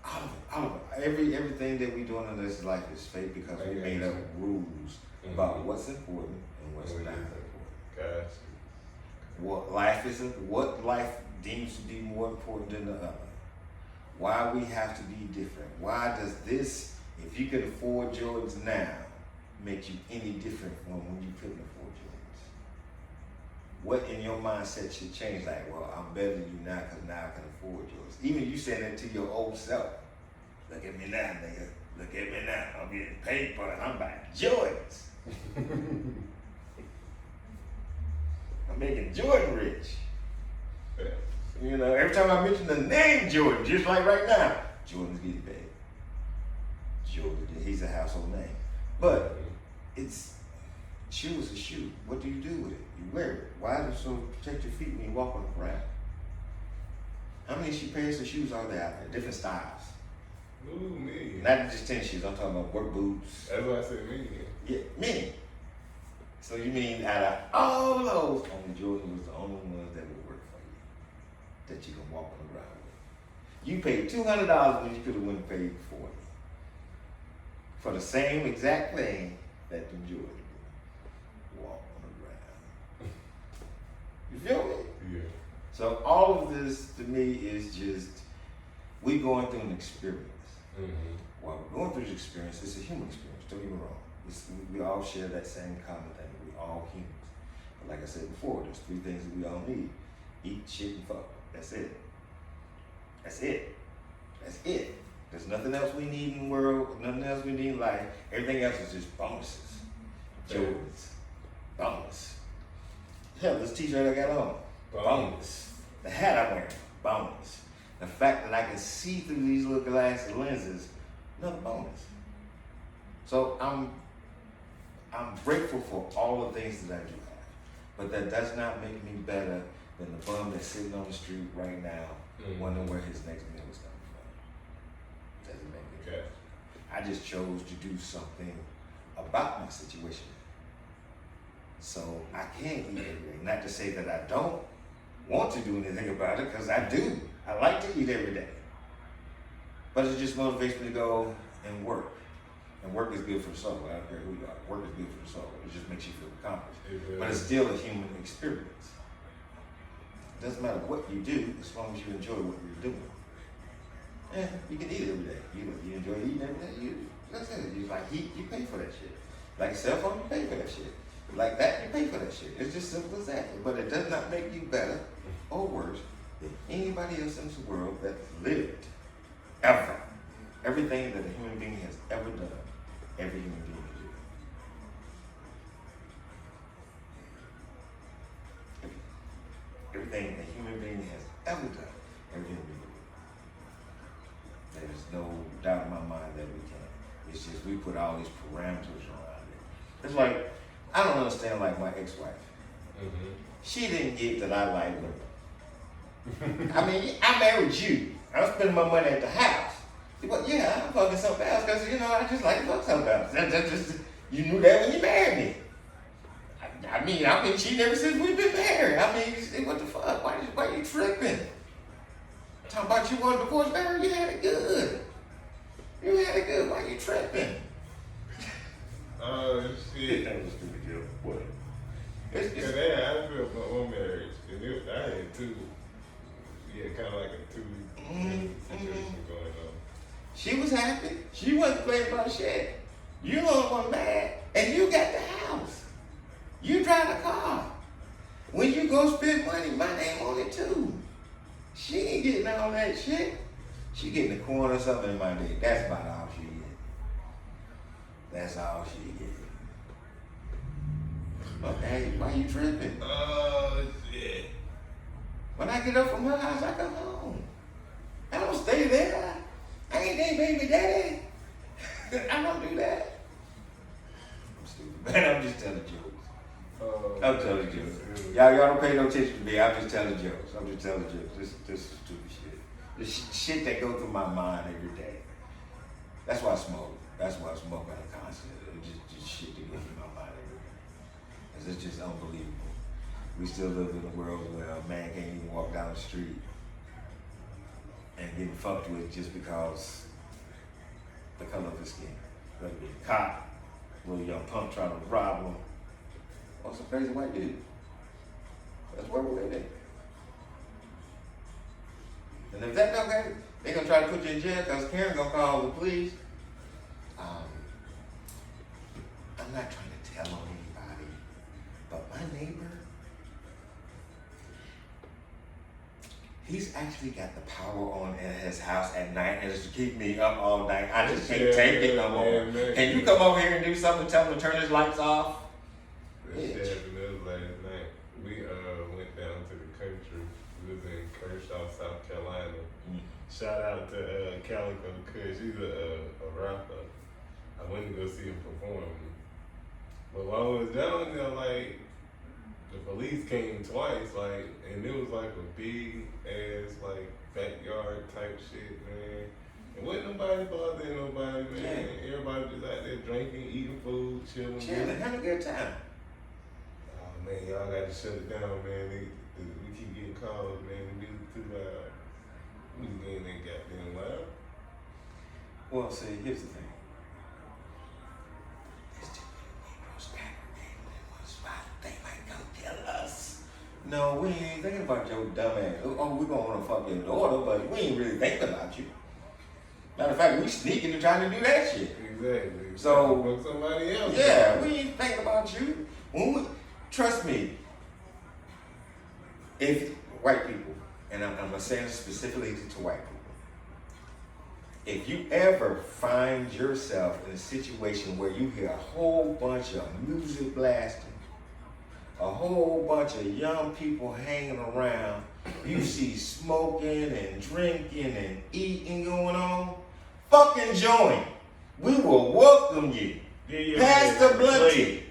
All of it. Everything that we doing in this life is fake because we made up rules about what's important and what's not important. Gotcha. What life deems to be more important than the other. Why we have to be different. Why does this, if you can afford Jordans now, make you any different from when you couldn't afford Jordans? What in your mindset should change? Like, well, I'm better than you now because now I can afford Jordans. Even you saying that to your old self. Look at me now, nigga. Look at me now. I'm getting paid for it. I'm buying Jordans. I'm making Jordan rich. Yeah. You know, every time I mention the name Jordan, just like right now, Jordan's getting paid. Jordan, he's a household name. But it's, shoe is a shoe. What do you do with it? You wear it. Why does it so protect your feet when you walk on the ground? How many pairs of shoes are there out there? Different styles. Ooh, me. Not just tennis shoes, I'm talking about work boots. That's why I said me. Yeah, many. So you mean out of all those, only Jordan was the only ones that would work for you, that you can walk on the ground with. You paid $200 when you could have went and paid $40 for the same exact thing that the Jordan did. Walk on the ground. You feel me? Yeah. So all of this to me is just we going through an experience. While we're going through this experience, it's a human experience. Don't get me wrong. We all share that same common thing. We all humans. But like I said before, there's 3 things that we all need: eat, shit, and fuck. That's it. That's it. That's it. There's nothing else we need in the world. Nothing else we need in life. Everything else is just bonuses. Jordans. Bonus. Hell, this t-shirt I got on. Bonus. The hat I'm wearing. Bonus. The fact that I can see through these little glass lenses. Another bonus. So I'm grateful for all the things that I do have, but that does not make me better than the bum that's sitting on the street right now, wondering where his next meal is coming from. Doesn't make any sense. I just chose to do something about my situation. So I can eat every day. Not to say that I don't want to do anything about it, because I do. I like to eat every day. But it just motivates me to go and work. And work is good for the soul. I don't care who you are. Work is good for the soul. It just makes you feel accomplished. But it's still a human experience. It doesn't matter what you do, as long as you enjoy what you're doing. Yeah, you can eat every day. You enjoy eating every day. That's it. You like eat, you pay for that shit. Like a cell phone, you pay for that shit. Like that, you pay for that shit. It's just simple as that. But it does not make you better or worse than anybody else in this world that's lived. Ever. Everything that a human being has ever done, every human being can do. Everything a human being has ever done, every human being can do. There's no doubt in my mind that we can. It's just we put all these parameters around it. It's like, I don't understand like my ex-wife. She didn't get that I like women. I mean, I married you. I'm spending my money at the house. But yeah, I'm fucking something else because, I just like to fuck something else. That's just, you knew that when you married me. I mean, I've been cheating ever since we've been married. I mean, what the fuck? Why you tripping? Talking about you want a divorce, man, you had it good. You had it good. Why you tripping? Oh, shit. That was stupid, Joe. What? I feel my own marriage. And I had two. Yeah, kind of like a two situation going on. She was happy. She wasn't playing about shit. You the only one mad, and you got the house. You drive the car. When you go spend money, my name on it too. She ain't getting all that shit. She getting a corner or something in my day. That's about all she get. That's all she get. Okay, why you tripping? Oh, shit. When I get up from her house, I come home. I don't stay there. I ain't their baby daddy. I don't do that. I'm stupid, man. I'm just telling jokes. I'm telling jokes. Y'all don't pay no attention to me. I'm just telling jokes. This is stupid shit. This shit that goes through my mind every day. That's why I smoke. That's why I smoke on a constant. It's just shit that goes through my mind every day. It's just unbelievable. We still live in a world where a man can't even walk down the street and getting fucked with just because the color of his skin. Whether it be a cop, a little young punk trying to rob him, or some crazy white dude. That's where we're living. And if that's okay, they're gonna try to put you in jail because Karen gonna call the police. I'm not trying to tell on anybody, but my neighbor, he's actually got the power on at his house at night and just to keep me up all night. I just can't take it no more. Can you come over here and do something, tell him to turn his lights off? This shit happened to us last night. We went down to the country. We was in Kershaw, South Carolina. Shout out to Calico Kush. He's a rapper. I went to go see him perform. But while I was down there, like, the police came twice, like, and it was like a big ass, like, backyard type shit, man. And wasn't nobody bothering nobody, man. Yeah. Everybody just out there drinking, eating food, chilling. Having a good time. Oh, man, y'all got to shut it down, man. We keep getting calls, man. The music too loud. We getting that goddamn loud. Well, see, here's the thing. No, we ain't thinking about your dumb ass. Oh, we gonna wanna fuck your daughter, but we ain't really thinking about you. Matter of fact, we sneaking and trying to do that shit. Exactly. So, fuck somebody else. Yeah, we ain't thinking about you. Trust me, if white people, and I'm saying specifically to white people, if you ever find yourself in a situation where you hear a whole bunch of music blasting, a whole bunch of young people hanging around, you see smoking and drinking and eating going on, fucking join. We will welcome you. Pass the blunt.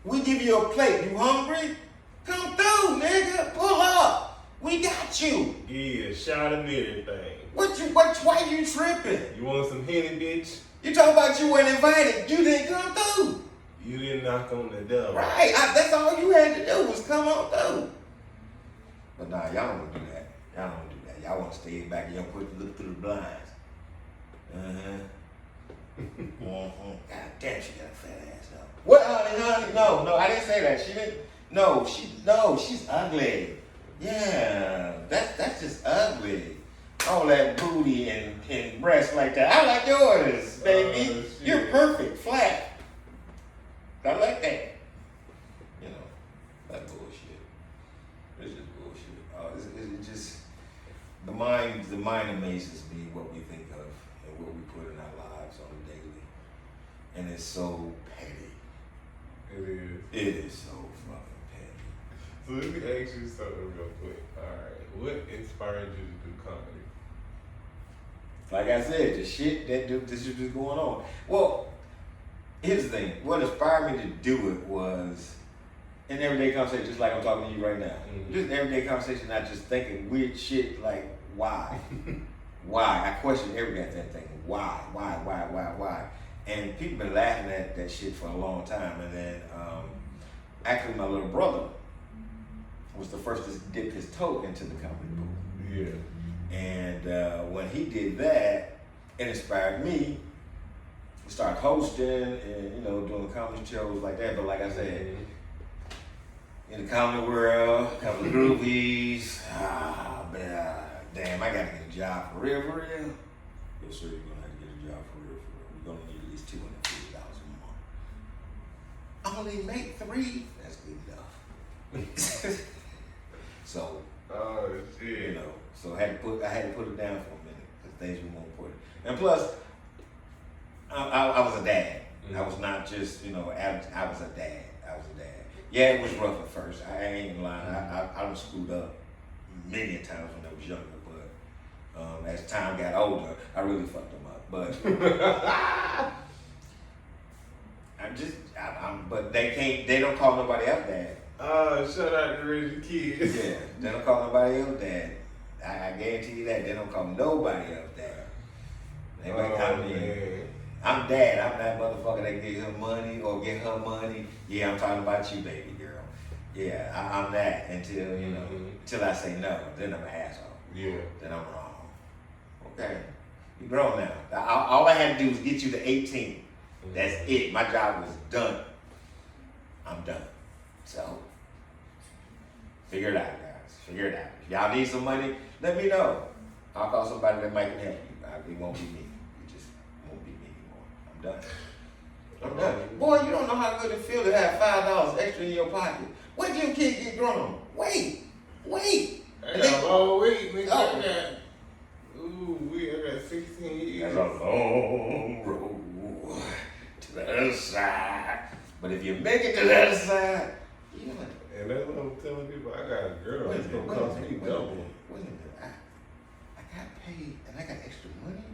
We give you a plate. You hungry? Come through, nigga. Pull up. We got you. Yeah, shot and everything. Why you tripping? You want some Henny, bitch? You talking about you weren't invited. You didn't come through. You didn't knock on the door. Right. That's all you had to do was come on through. But nah, y'all don't do that. Y'all don't do that. Y'all want to stay back and y'all look through the blinds. God damn, she got a fat ass though. What, honey? No, I didn't say that. She didn't. No, she's ugly. Yeah, that's just ugly. All that booty and breasts like that. I like yours, baby. You're perfect, flat. I like that. You know, that's bullshit. It's just bullshit. It's just the mind amazes me what we think of and what we put in our lives on a daily, and it's so petty. It is. It is so fucking petty. So let me ask you something real quick. Alright, what inspired you to do comedy? Like I said, the shit this is just going on. Well, here's the thing. What inspired me to do it was an everyday conversation, just like I'm talking to you right now. Mm-hmm. Just an everyday conversation, not just thinking weird shit like, why? Why? I question every goddamn thing. Why? And people been laughing at that shit for a long time. And then, actually, my little brother was the first to dip his toe into the comedy pool. Yeah. And when he did that, it inspired me to start hosting and, doing comedy shows like that. But like I said, in the comedy world, a couple of groupies, man, damn, I gotta get a job for real. Yes, sir, you're gonna have to get a job for real. We're gonna need at least $250 a month. I only make $3. That's good enough. So, oh shit. So I had to put it down for a minute because things were more important. And plus, I was a dad. Mm-hmm. I was not just, I was a dad. Yeah, it was rough at first. I ain't gonna lie. I was screwed up many times when I was younger, but as time got older, I really fucked them up. But but they don't call nobody else dad. Oh, shout out to Reggie kids. Yeah, they don't call nobody else dad. I guarantee you that they don't call nobody else dad. They might call me. I'm dad. I'm that motherfucker that get her money or get her money. Yeah, I'm talking about you, baby girl. Yeah, I'm that until until I say no. Then I'm an asshole. Yeah. Then I'm wrong. Okay, you grown now. All I had to do was get you to 18. That's it. My job was done. I'm done. So figure it out, guys. Figure it out. If y'all need some money, let me know. I'll call somebody that might can help you. It won't be me. It just won't be me anymore. I'm done. Boy, you don't know how good it feels to have $5 extra in your pocket. When did your kid get grown? Wait. I got a long wait, nigga. I got 16 years. That's a long road to the other side. But if you make it to the other side, and that's what I'm telling people. I got a girl. It's gonna cost me double. Wait a minute. I got paid and I got extra money.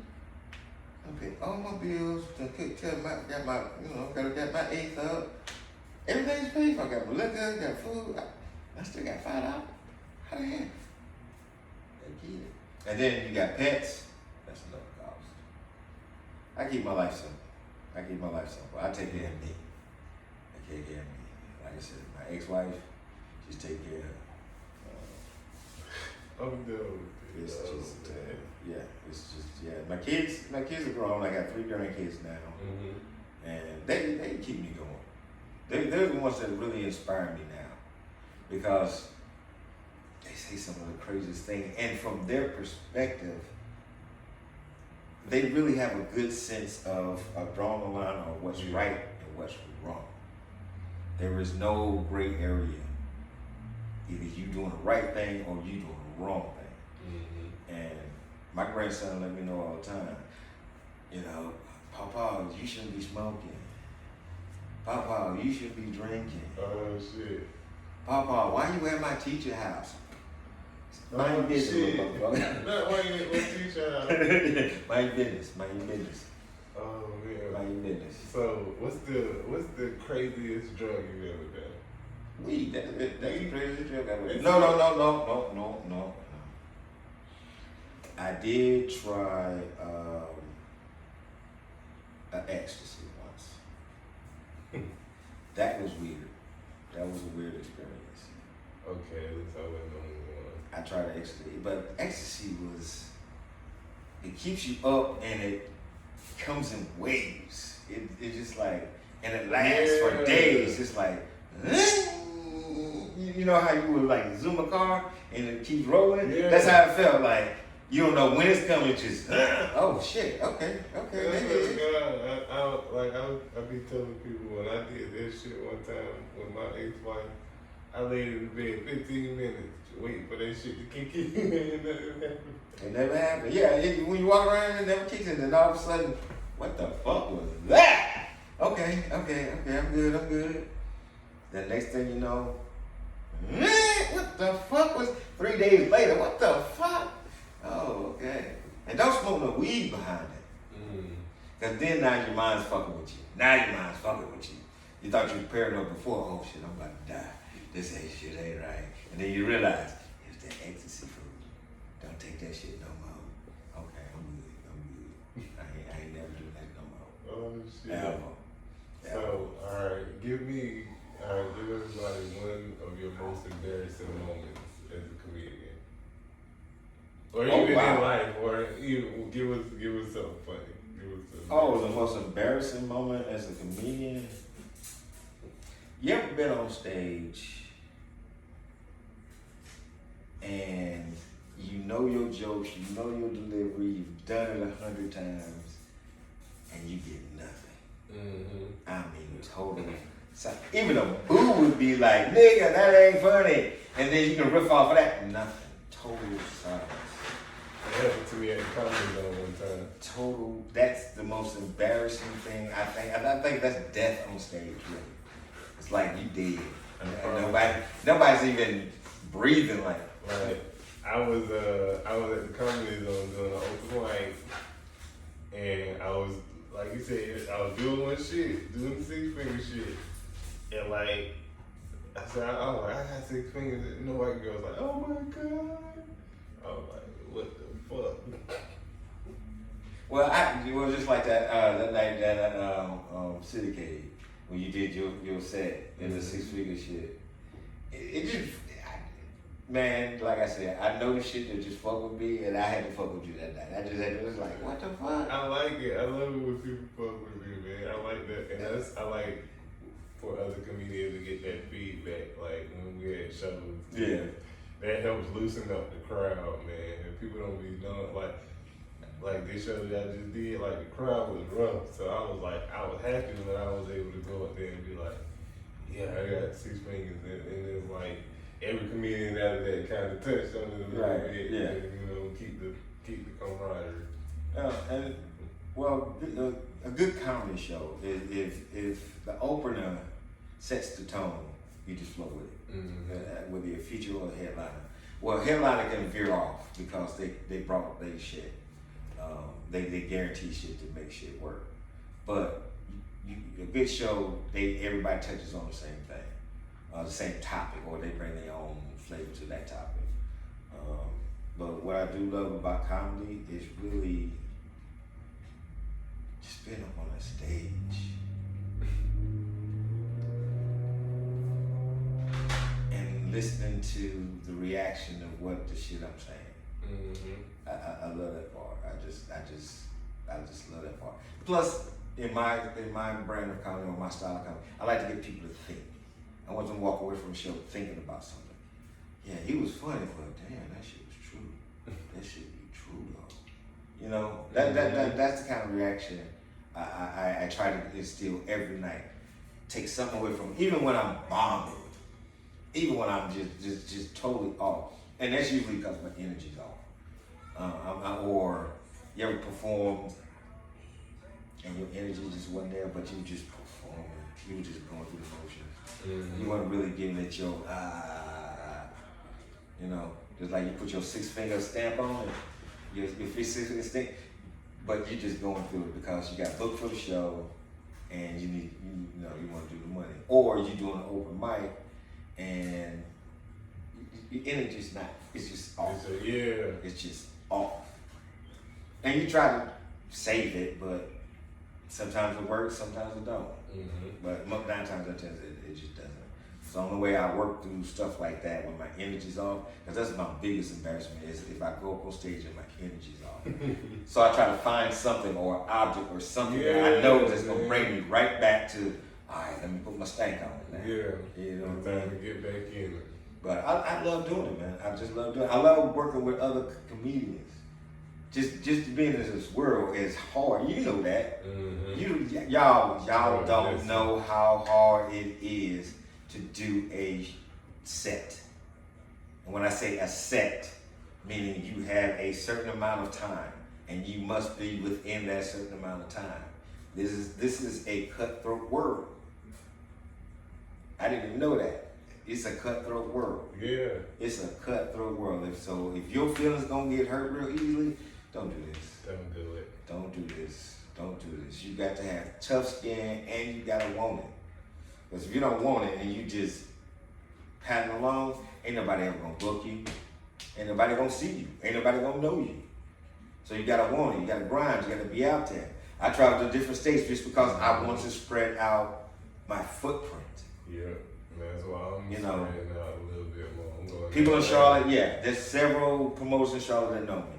I paid all my bills. Got my eighth up. Everything's paid for. I got my liquor, got food. I still got $5. How the heck? And then you got pets. That's another cost. I keep my life simple. I take care of me. Like I said, my ex-wife, she's taking care of. I'm done with It's just my kids are grown. I got 3 grandkids now, and they keep me going. They're the ones that really inspire me now, because they say some of the craziest things, and from their perspective, they really have a good sense of drawing the line on what's right and what's wrong. There is no gray area. Either you doing the right thing or you doing the wrong thing. And my grandson let me know all the time, Papa, you shouldn't be smoking. Papa, you shouldn't be drinking. Oh shit. Papa, why you at my teacher house? Mind business, motherfucker. Why you at my teacher house? Mind business. Oh man. Mind business. So what's the craziest drug you ever done? Weed. That's the craziest drug I ever. No. I did try an ecstasy once. That was weird. That was a weird experience. Okay, let's have another one. I tried ecstasy, but ecstasy it keeps you up and it comes in waves. It's just like, and it lasts for days. It's like, you know how you would like zoom a car and it keeps rolling? Yeah. That's how it felt like. You don't know when it's coming, just, oh shit, okay. I be telling people when I did that shit one time with my ex-wife, I laid in bed 15 minutes waiting for that shit to kick in. It never happened. Yeah, when you walk around, it never kicks in. Then all of a sudden, what the fuck was that? Okay, I'm good. The next thing you know, what the fuck was 3 days later? What the fuck? Oh, okay. And don't smoke no weed behind it. Because then now your mind's fucking with you. You thought you was paranoid before. Oh shit, I'm about to die. This shit ain't right. And then you realize, it's that ecstasy food. Don't take that shit no more. Okay, I'm good. I ain't never doing that no more. Oh shit. So, alright, give everybody one of your most embarrassing moments as a comedian. Or even in life, or even give us something funny. The most embarrassing moment as a comedian. You ever been on stage and you know your jokes, you know your delivery, you've done it 100 times, and you get nothing. I mean, totally. So even a boo would be like, nigga, that ain't funny. And then you can riff off of that. Nothing. Total silence. That happened to me at the Comedy Zone one time. That's the most embarrassing thing, I think. I think that's death on stage, really. It's like you dead. Nobody's even breathing like. Right. I was at the Comedy Zone doing an open mic, and I was, like you said, I was doing my shit, doing the 6 finger shit. And like, I said, I got 6 fingers. And the white girl was like, oh my God. I was like, what the fuck? Well, it was just like that night at City Cave when you did your set in the 6 figure shit. It just, man, like I said, I know the shit that just fuck with me, and I had to fuck with you that night. It was like, what the fuck? I like it. I love it when people fuck with me, man. I like that, and I like for other comedians to get that feedback, like when we had shows. Yeah. That helps loosen up the crowd, man. And people don't be knowing, like this show that I just did, like the crowd was rough. So I was happy when I was able to go up there and be like, yeah, I got 6 fingers. And it's like every comedian out of that kind of touched on it a little bit. Yeah. And, keep the camaraderie. A good comedy show, if the opener sets the tone, you just flow with it. Whether you're a feature or a headliner. Well, headliner can veer off because they brought their shit. They guarantee shit to make shit work. But a good show, everybody touches on the same thing, the same topic, or they bring their own flavor to that topic. But what I do love about comedy is really just being up on a stage. Listening to the reaction of what the shit I'm saying. I love that part. I just love that part. Plus, in my brand of comedy or my style of comedy, I like to get people to think. I want them to walk away from the show thinking about something. Yeah, he was funny, but damn, that shit was true. That shit be true though. That's the kind of reaction I try to instill every night. Take something away from, even when I'm bombing. Even when I'm just totally off. And that's usually because my energy's off. Or you ever performed and your energy just wasn't there, but you were just performing. You were just going through the motions. You weren't really giving it your, just like you put your 6 finger stamp on it, your 6 finger stamp, but you're just going through it because you got booked for the show and you want to do the money. Or you're doing an open mic, and your energy's not. It's just off. It's just off. And you try to save it, but sometimes it works, sometimes it don't. But 9 times out of 10, it just doesn't. It's the only way I work through stuff like that when my energy's off, because that's my biggest embarrassment is if I go up on stage and my energy's off. So I try to find something or object or something that I know that's gonna bring me right back to, all right, let me put my stank on it now. You know what I'm saying? To get back in it. But I love doing it, man. I just love doing it. I love working with other comedians. Just being in this world is hard. You know that. Y'all don't know how hard it is to do a set. And when I say a set, meaning you have a certain amount of time and you must be within that certain amount of time. This is a cutthroat world. I didn't even know that. It's a cutthroat world. It's a cutthroat world. If your feelings gonna get hurt real easily, don't do this. Don't do it. Don't do this. Don't do this. You got to have tough skin and you gotta want it. Because if you don't want it and you just padding along, ain't nobody ever gonna book you. Ain't nobody gonna see you. Ain't nobody gonna know you. So you gotta want it. You gotta grind. You gotta be out there. I traveled to different states just because I want to spread out my footprint. That's why I'm spreading out a little bit more. People in Charlotte, there's several promoters in Charlotte that know me.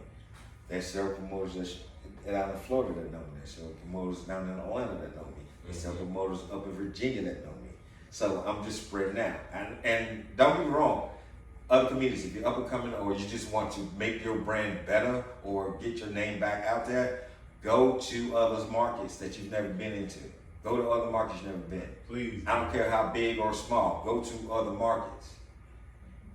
There's several promoters out in Florida that know me. There's several promoters down in Atlanta that know me. There's several promoters up in Virginia that know me. So I'm just spreading out. And don't get me wrong, other comedians, if you're up and coming or you just want to make your brand better or get your name back out there, go to others markets that you've never been into. Go to other markets you've never been. Please. I don't care how big or small. Go to other markets.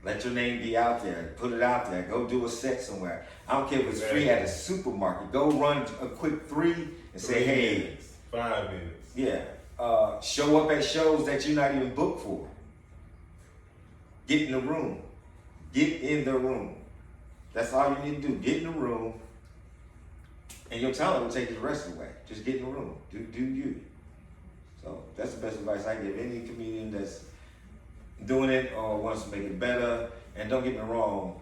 Let your name be out there. Put it out there. Go do a set somewhere. I don't care if it's free at a supermarket. Go run a quick 3 and say, hey. Minutes, 5 minutes. Yeah. Show up at shows that you're not even booked for. Get in the room. Get in the room. That's all you need to do. Get in the room. And your talent will take you the rest of the way. Just get in the room. Do you. So that's the best advice I give any comedian that's doing it or wants to make it better. And don't get me wrong,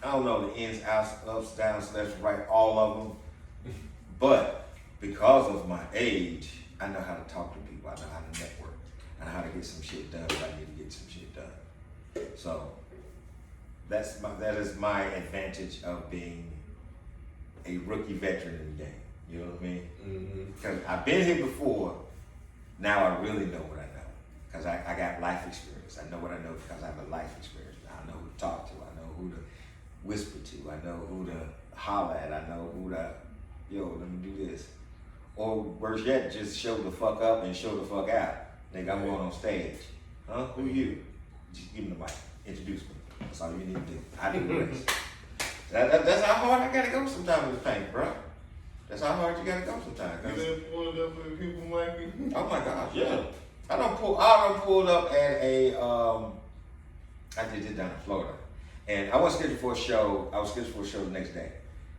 I don't know the ins, outs, ups, downs, left, right, all of them. But because of my age, I know how to talk to people. I know how to network. I know how to get some shit done if I need to get some shit done. So that is my advantage of being a rookie veteran in the game. You know what I mean? Because I've been here before. Now I really know what I know. Because I got life experience. I know what I know because I have a life experience. I know who to talk to. I know who to whisper to. I know who to holler at. I know who to, let me do this. Or worse yet, just show the fuck up and show the fuck out. Nigga, I'm going on stage. Huh? Who you? Just give me the mic. Introduce me. That's all you need to do. I do the rest. That's how hard I gotta go sometimes with the paint, bro. That's how hard you gotta go sometimes. You done pulled up for the people, Mikey? Oh my gosh, yeah. I done pulled up at a, I did it down in Florida. And I wasn't scheduled for a show. I was scheduled for a show the next day.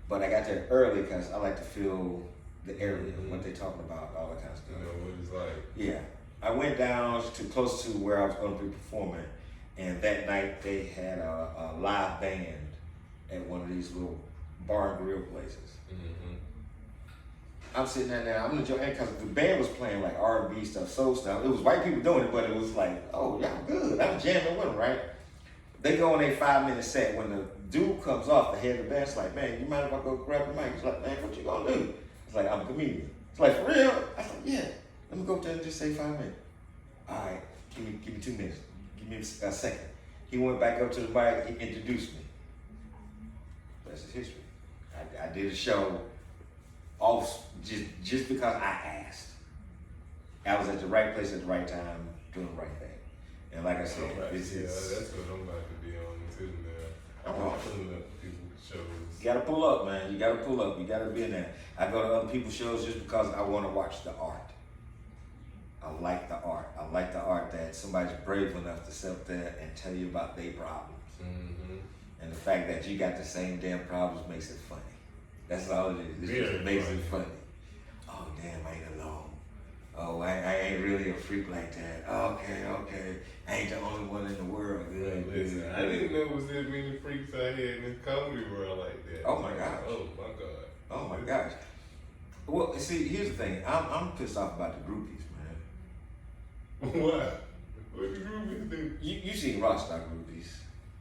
But I got there early because I like to feel the area, what they talking about, all that kind of stuff. You know what it's like. Yeah. I went down to close to where I was going to be performing. And that night they had a live band at one of these little bar and grill places. I'm sitting there, I'm enjoying it because the band was playing like R&B stuff, soul stuff. It was white people doing it, but it was like, oh, y'all good. I'm jamming with them, right? They go on a 5-minute set. When the dude comes off, the head of the band's like, man, you mind if I go grab the mic? He's like, man, what you gonna do? It's like, I'm a comedian. It's like, for real? I was like, yeah. Let me go up there and just say 5 minutes. All right, give me 2 minutes. Give me a second. He went back up to the mic, he introduced me. That's his history. I did a show off just because I asked. I was at the right place at the right time, doing the right thing. And like I said, that's what I'm about to be on too, man. I'm pulling up people's shows. You gotta pull up, man. You gotta pull up. You gotta be in there. I go to other people's shows just because I want to watch the art. I like the art. I like the art that somebody's brave enough to sit up there and tell you about their problems. And the fact that you got the same damn problems makes it funny. That's all it is. It just makes it funny. Oh, damn, I ain't alone. Oh, I ain't really a freak like that. Okay. I ain't the only one in the world. Good. Listen, I didn't know there was that many freaks out here in this comedy world like that. Oh my gosh. Oh my god. Oh my gosh. Well, see, here's the thing. I'm pissed off about the groupies, man. What? What the groupies do? You've seen rock star groupies.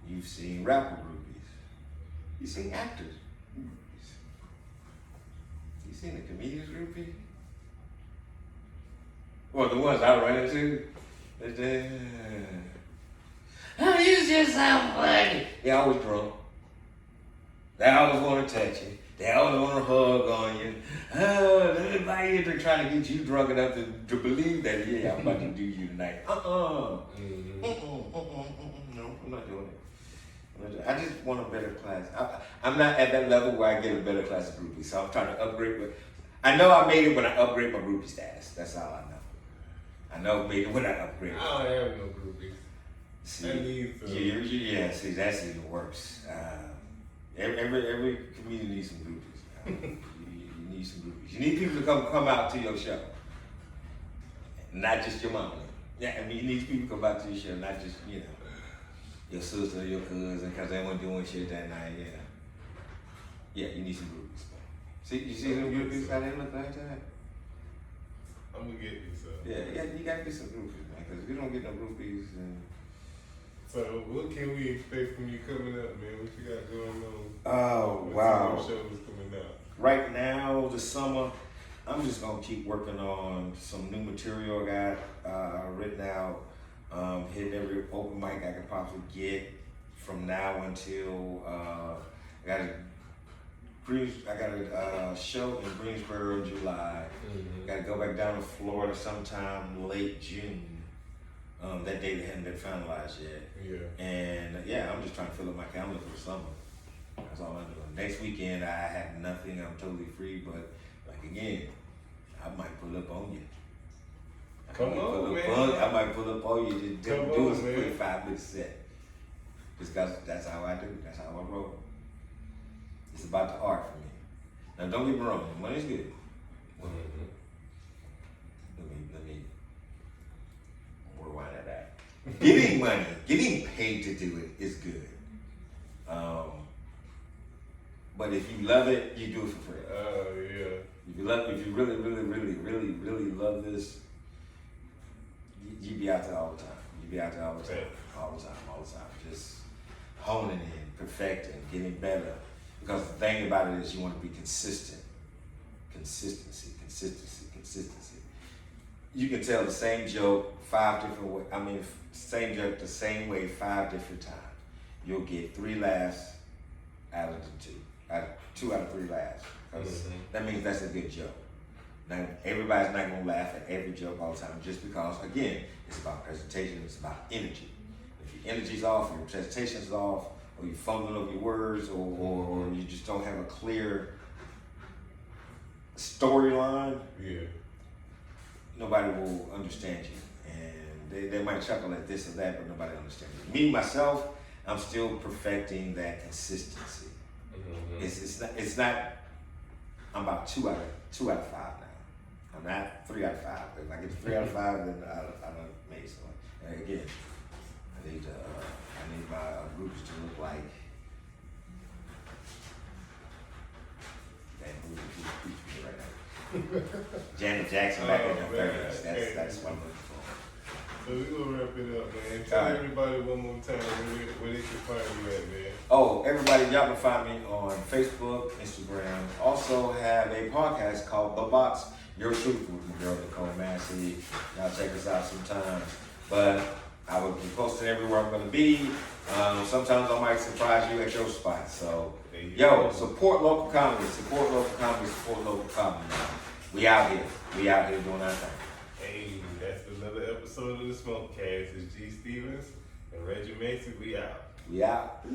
You've seen rapper groupies. You've seen actors groupies. You seen the comedians groupie? Well, the ones I run into. Oh, you just so funny. They always drunk. They always want to touch you. They always want to hug on you. Oh, everybody here trying to get you drunk enough to believe that, yeah, I'm about to do you tonight. No, I'm not doing it. I just want a better class. I'm not at that level where I get a better class of groupies, so I'm trying to upgrade. I know I made it when I upgrade my groupie status. That's all I know. I know I made it when I upgrade. I don't have no groupies. See, I need some. Yeah, see, that's even worse. Every comedian needs some groupies. You need some groupies. You need people to come out to your show, not just your mama. Yeah, I mean, you need people to come out to your show, not just your sister or your cousin, because they weren't doing shit that night. Yeah, you need some groupies. See, you see them groupies? How they look like that? I'm gonna get you some. Yeah, you gotta get some groupies, man. Because if you don't get no groupies, then. So, what can we expect from you coming up, man? What you got going on? Oh, what wow. shows coming out? Right now, this summer, I'm just gonna keep working on some new material I got written out, hitting every open mic I can possibly get from now until I got a show in Greensboro in July. Mm-hmm. Got to go back down to Florida sometime late June. That date hadn't been finalized yet. Yeah. And I'm just trying to fill up my calendar for the summer. That's all I'm doing. Next weekend I have nothing. I'm totally free. But like again, I might pull up on you. Come on, man. I might pull up on you. Just Come do on, a quick man. 5-minute set. Just because that's how I do. That's how I roll. It's about the art for me. Now don't get me wrong. Money's good. Mm-hmm. Let me rewind that back. Getting money, getting paid to do it is good. But if you love it, you do it for free. Oh yeah. If you really love this, you be out there all the time. You be out there all the time. Just honing in, perfecting, getting better. Because the thing about it is you want to be consistent. Consistency. You can tell the same joke 5 different ways. Same joke the same way 5 different times. You'll get 3 laughs out of the 2. 2 out of 3 laughs. That means that's a good joke. Now, everybody's not going to laugh at every joke all the time just because, again, it's about presentation, it's about energy. If your energy's off, your presentation's off, or you're fumbling over your words, or you just don't have a clear storyline, nobody will understand you. And they might chuckle at this or that, but nobody understands you. Me, myself, I'm still perfecting that consistency. It's not, I'm about 2 out of 5 now. I'm not 3 out of 5. If I get to 3 out of 5, then I done made something. And again, I need my groups to look like that movie keeps me right now. Janet Jackson back in the 30s. That's what I'm looking for. So we're gonna wrap it up, man. Tell everybody one more time where they can find you at, man. Oh, everybody, y'all can find me on Facebook, Instagram. Also have a podcast called The Box, Your Truth with my girl Reggie Massey. Y'all check us out sometimes. But I will be posting everywhere I'm going to be. Sometimes I might surprise you at your spot. So, support local comedy. Support local comedy. We out here doing our thing. Hey, that's another episode of the SmokeCast. It's G. Stevens and Reggie Massey. We out. We out.